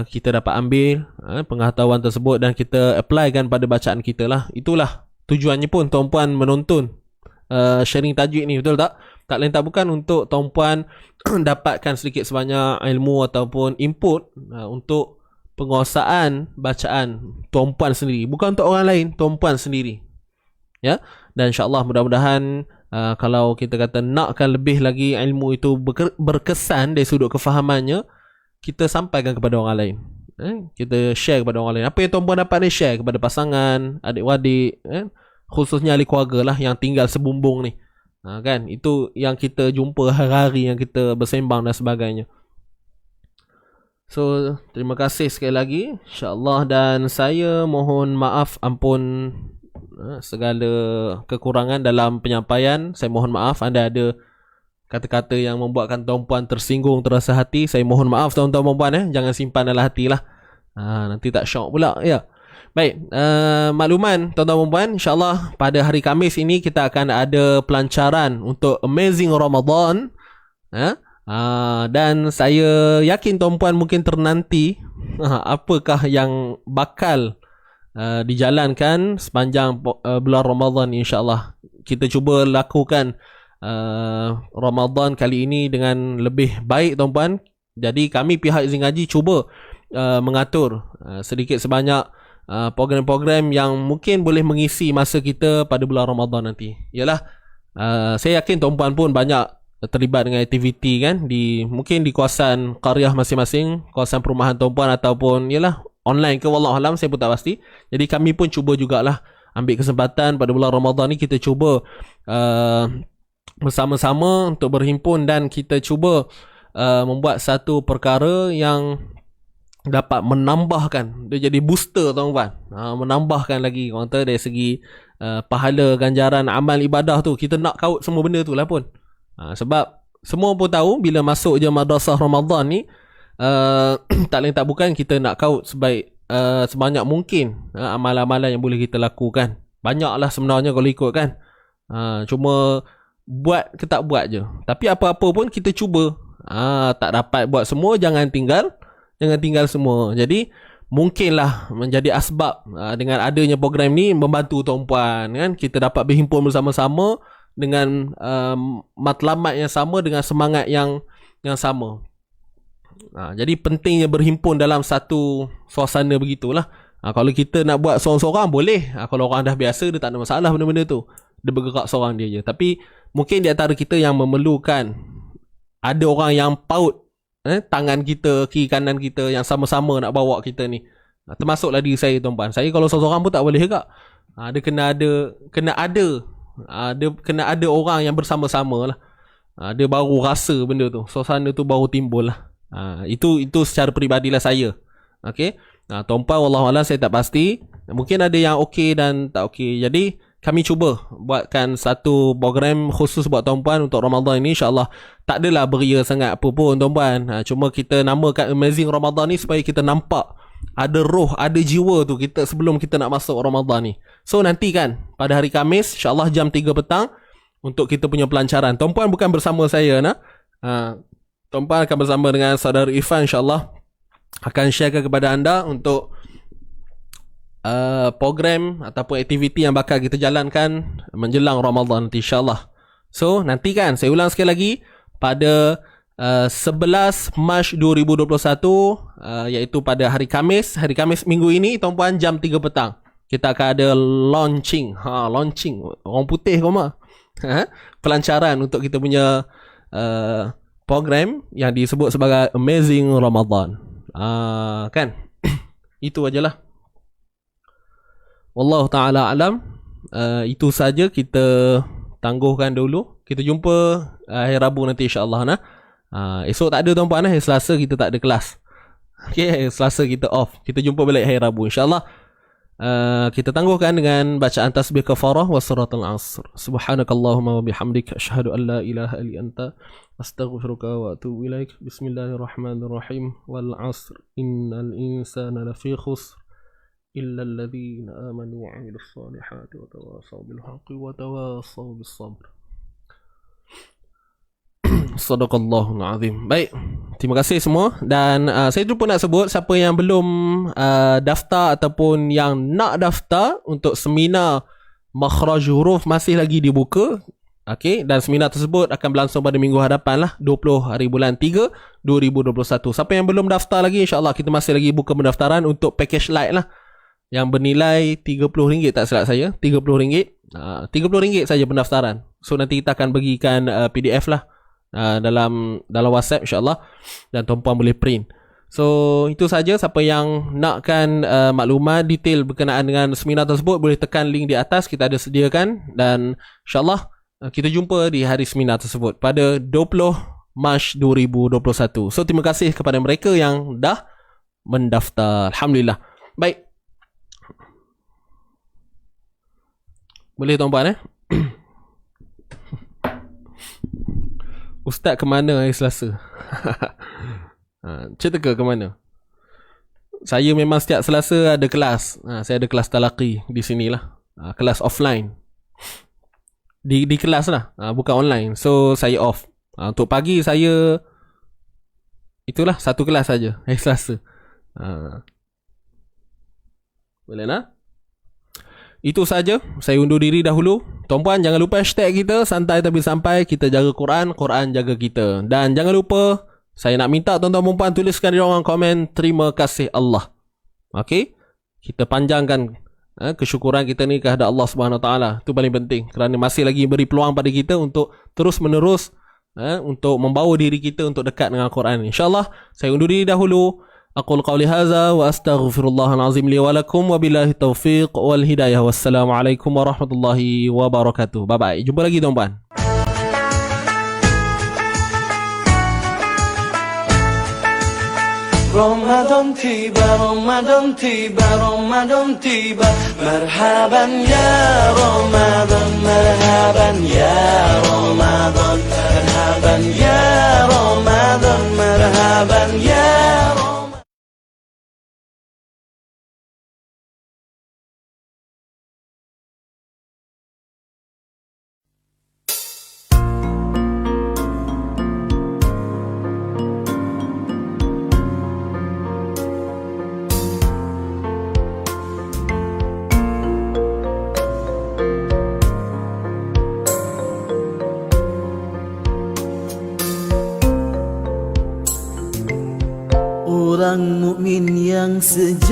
kita dapat ambil pengetahuan tersebut dan kita applykan pada bacaan kita lah. Itulah tujuannya pun tuan-puan menonton sharing tajwid ni, betul tak? Tak lain tak bukan untuk tuan-puan dapatkan sedikit sebanyak ilmu ataupun input untuk penguasaan bacaan tuan-puan sendiri, bukan untuk orang lain, tuan-puan sendiri. Ya, dan insya-Allah mudah-mudahan kalau kita kata nakkan lebih lagi ilmu itu berkesan dari sudut kefahamannya, kita sampaikan kepada orang lain. Kita share kepada orang lain. Apa yang tuan-puan dapat ni share kepada pasangan, adik-adik, khususnya ahli keluarga lah yang tinggal sebumbung ni. Kan, itu yang kita jumpa hari-hari, yang kita bersembang dan sebagainya. So, terima kasih sekali lagi insya-Allah, dan saya mohon maaf ampun segala kekurangan dalam penyampaian. Saya mohon maaf anda ada kata-kata yang membuatkan tuan-puan tersinggung, terasa hati. Saya mohon maaf tuan-tuan dan puan, jangan simpan dalam hatilah. Nanti tak syok pula ya. Baik, makluman tuan-tuan dan puan, insyaAllah pada hari Khamis ini kita akan ada pelancaran untuk Amazing Ramadan. Dan saya yakin tuan-puan mungkin ternanti apakah yang bakal dijalankan sepanjang bulan Ramadan insya-Allah. Kita cuba lakukan Ramadan kali ini dengan lebih baik tuan-puan. Jadi kami pihak Izin Ngaji cuba mengatur sedikit sebanyak program-program yang mungkin boleh mengisi masa kita pada bulan Ramadan nanti. Yalah, saya yakin tuan-puan pun banyak terlibat dengan aktiviti kan, mungkin di kawasan qaryah masing-masing, kawasan perumahan tuan-puan ataupun yalah online ke, wallahualam saya pun tak pasti. Jadi kami pun cuba jugalah ambil kesempatan pada bulan Ramadan ni, kita cuba bersama-sama untuk berhimpun dan kita cuba membuat satu perkara yang dapat menambahkan, dia jadi booster tuan-tuan, menambahkan lagi orang kata dari segi pahala, ganjaran, amal ibadah tu. Kita nak kaut semua benda tu lah pun, sebab semua pun tahu bila masuk je madrasah Ramadan ni, tak lain tak bukan kita nak kaut sebanyak mungkin amalan-amalan yang boleh kita lakukan. Banyak lah sebenarnya kalau ikut kan, cuma buat ke tak buat je. Tapi apa-apa pun kita cuba. Tak dapat buat semua, jangan tinggal semua. Jadi mungkinlah menjadi asbab dengan adanya program ni membantu tuan-puan kan, kita dapat berhimpun bersama-sama dengan matlamat yang sama, dengan semangat yang sama. Jadi pentingnya berhimpun dalam satu suasana begitulah. Kalau kita nak buat seorang-seorang boleh, kalau orang dah biasa dia tak ada masalah benda-benda tu, dia bergerak seorang dia je. Tapi mungkin di antara kita yang memerlukan ada orang yang paut tangan kita, kiri kanan kita, yang sama-sama nak bawa kita ni. Termasuklah diri saya tuan-puan. Saya kalau seorang-seorang pun tak boleh juga. Dia kena ada orang yang bersama-sama lah. Dia baru rasa benda tu, suasana tu baru timbul lah. Itu secara peribadilah saya. Okey. Tuan-puan wallahualam saya tak pasti. Mungkin ada yang okey dan tak okey. Jadi kami cuba buatkan satu program khusus buat tuan-puan untuk Ramadan ini, insya-Allah. Tak adalah beria sangat apa pun tuan-puan. Cuma kita namakan Amazing Ramadan ni supaya kita nampak ada roh, ada jiwa tu kita sebelum kita nak masuk Ramadan ni. So nanti kan pada hari Khamis insya-Allah jam 3 petang untuk kita punya pelancaran. Tuan-puan bukan bersama saya nah. Tuan-puan akan bersama dengan saudara Irfan, insya-Allah akan sharekan kepada anda untuk program ataupun aktiviti yang bakal kita jalankan menjelang Ramadan nanti insya-Allah. So nanti kan saya ulang sekali lagi pada 11 Mac 2021, iaitu pada hari Khamis minggu ini tuan-puan, jam 3 petang kita akan ada launching orang putih kau mah pelancaran untuk kita punya program yang disebut sebagai Amazing Ramadan. Kan itu ajalah. Wallahu ta'ala alam. Itu saja kita tangguhkan dulu. Kita jumpa hari Rabu nanti insya-Allah nah. Esok tak ada tuan-puan, hari Selasa kita tak ada kelas. Okey, hari Selasa kita off. Kita jumpa balik hari Rabu insya-Allah. Kita tangguhkan dengan bacaan tasbih kafarah wa suratul asr. Subhanakallahumma wa bihamdika asyhadu an la ilaha illa anta astaghfiruka wa atubu ilaik. Bismillahirrahmanirrahim. Wal asr innal insana lafi khusr إلا الذين آمنوا وعملوا الصالحات وتواصوا بالحق وتواصوا بالصبر. Sadaqallahul azim. Baik, terima kasih semua. Dan saya lupa nak sebut, siapa yang belum daftar ataupun yang nak daftar untuk seminar makhraj huruf masih lagi dibuka. Okey, dan seminar tersebut akan berlangsung pada minggu hadapan lah, 20 hari bulan 3 2021. Siapa yang belum daftar lagi, insya-Allah kita masih lagi buka pendaftaran untuk package light lah, yang bernilai RM30 tak silap saya, RM30. RM30 saja pendaftaran. So nanti kita akan bagikan PDF lah dalam WhatsApp insya-Allah, dan tuan-puan boleh print. So itu saja. Siapa yang nakkan maklumat detail berkenaan dengan seminar tersebut boleh tekan link di atas, kita ada sediakan, dan insya-Allah kita jumpa di hari seminar tersebut pada 20 Mac 2021. So terima kasih kepada mereka yang dah mendaftar. Alhamdulillah. Baik. Boleh tuan-puan Ustaz ke mana hari Selasa? Cerita ke mana? Saya memang setiap Selasa ada kelas. Saya ada kelas talaqi di sinilah. Kelas offline. Di kelas lah, bukan online. So saya off. Untuk pagi saya itulah satu kelas saja hari Selasa. Boleh nak? Itu saja. Saya undur diri dahulu. Tuan-puan, jangan lupa hashtag kita santai tapi sampai. Kita jaga Quran, Quran jaga kita. Dan jangan lupa, saya nak minta tuan-tuan perempuan tuliskan di ruangan komen, terima kasih Allah. Okey? Kita panjangkan kesyukuran kita ni kepada Allah Subhanahu Wa Taala. Itu paling penting. Kerana masih lagi beri peluang pada kita untuk terus menerus untuk membawa diri kita untuk dekat dengan Quran. InsyaAllah, saya undur diri dahulu. Aqul qawli hadza wa astaghfirullahal azim li wa lakum wa billahi taufiq wal hidayah. Wassalamualaikum warahmatullahi wabarakatuh. Bye bye. Jumpa lagi tuan-puan. رمضان تيبا رمضان تيبا رمضان تيبا مرحبا يا رمضان مرحبا يا رمضان مرحبا يا رمضان مرحبا يا رمضان. Orang mukmin yang sejati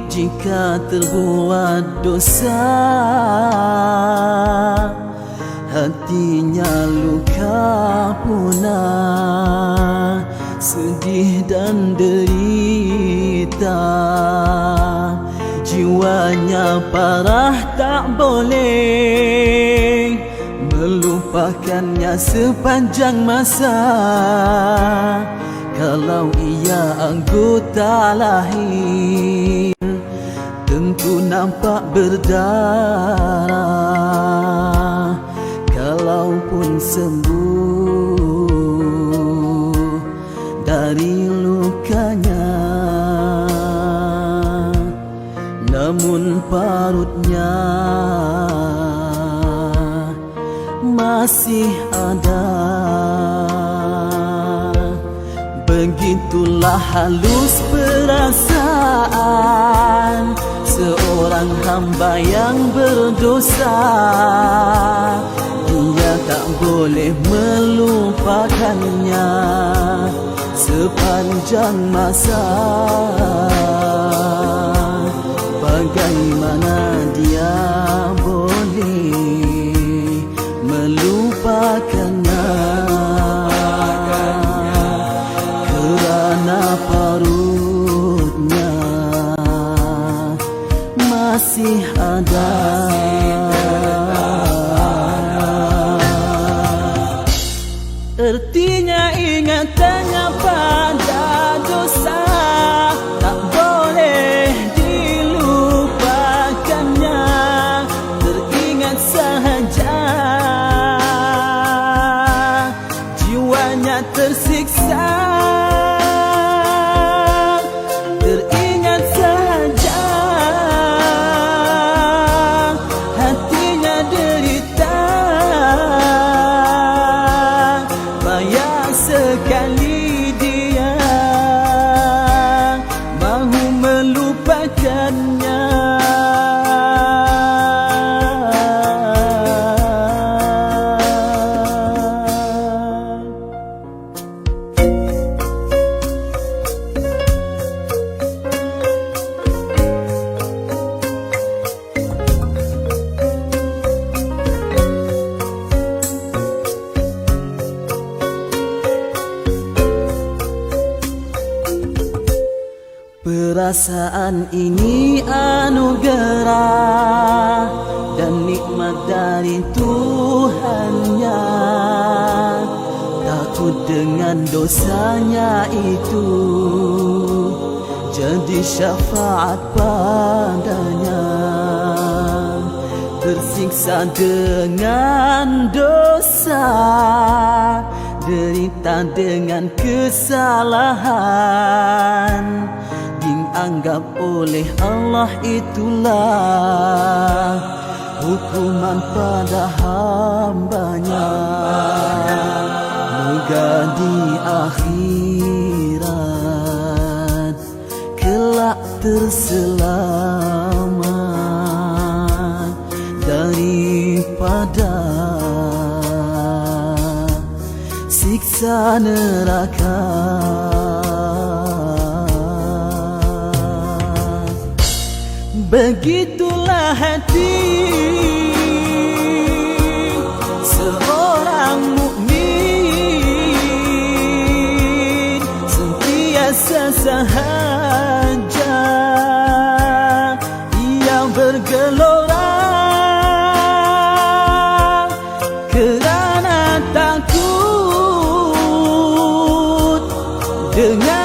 jika terbuat dosa, hatinya luka punah, sedih dan derita. Jiwanya parah tak boleh melupakannya sepanjang masa. Kalau ia anggota lahir, tentu nampak berdarah. Kalaupun sembuh dari lukanya, namun parutnya masih ada. Begitulah halus perasaan seorang hamba yang berdosa. Dia tak boleh melupakannya sepanjang masa. Bagaimana dia boleh melupakannya, kerana parutnya masih ada. Artinya ingatannya pada dosa tak boleh dilupakannya, teringat sahaja jiwanya tersiksa. Teringat sahaja hatinya derita. Payah sekali dia mahu melupakannya. Perasaan ini anugerah dan nikmat dari Tuhannya. Takut dengan dosanya itu jadi syafaat padanya. Tersiksa dengan dosa, derita dengan kesalahan, dianggap oleh Allah itulah hukuman pada hambanya. Moga di akhirat kelak terselamat. siksa neraka. Begitulah hati seorang mukmin, sentiasa sahaja ia bergelora kerana takut dengan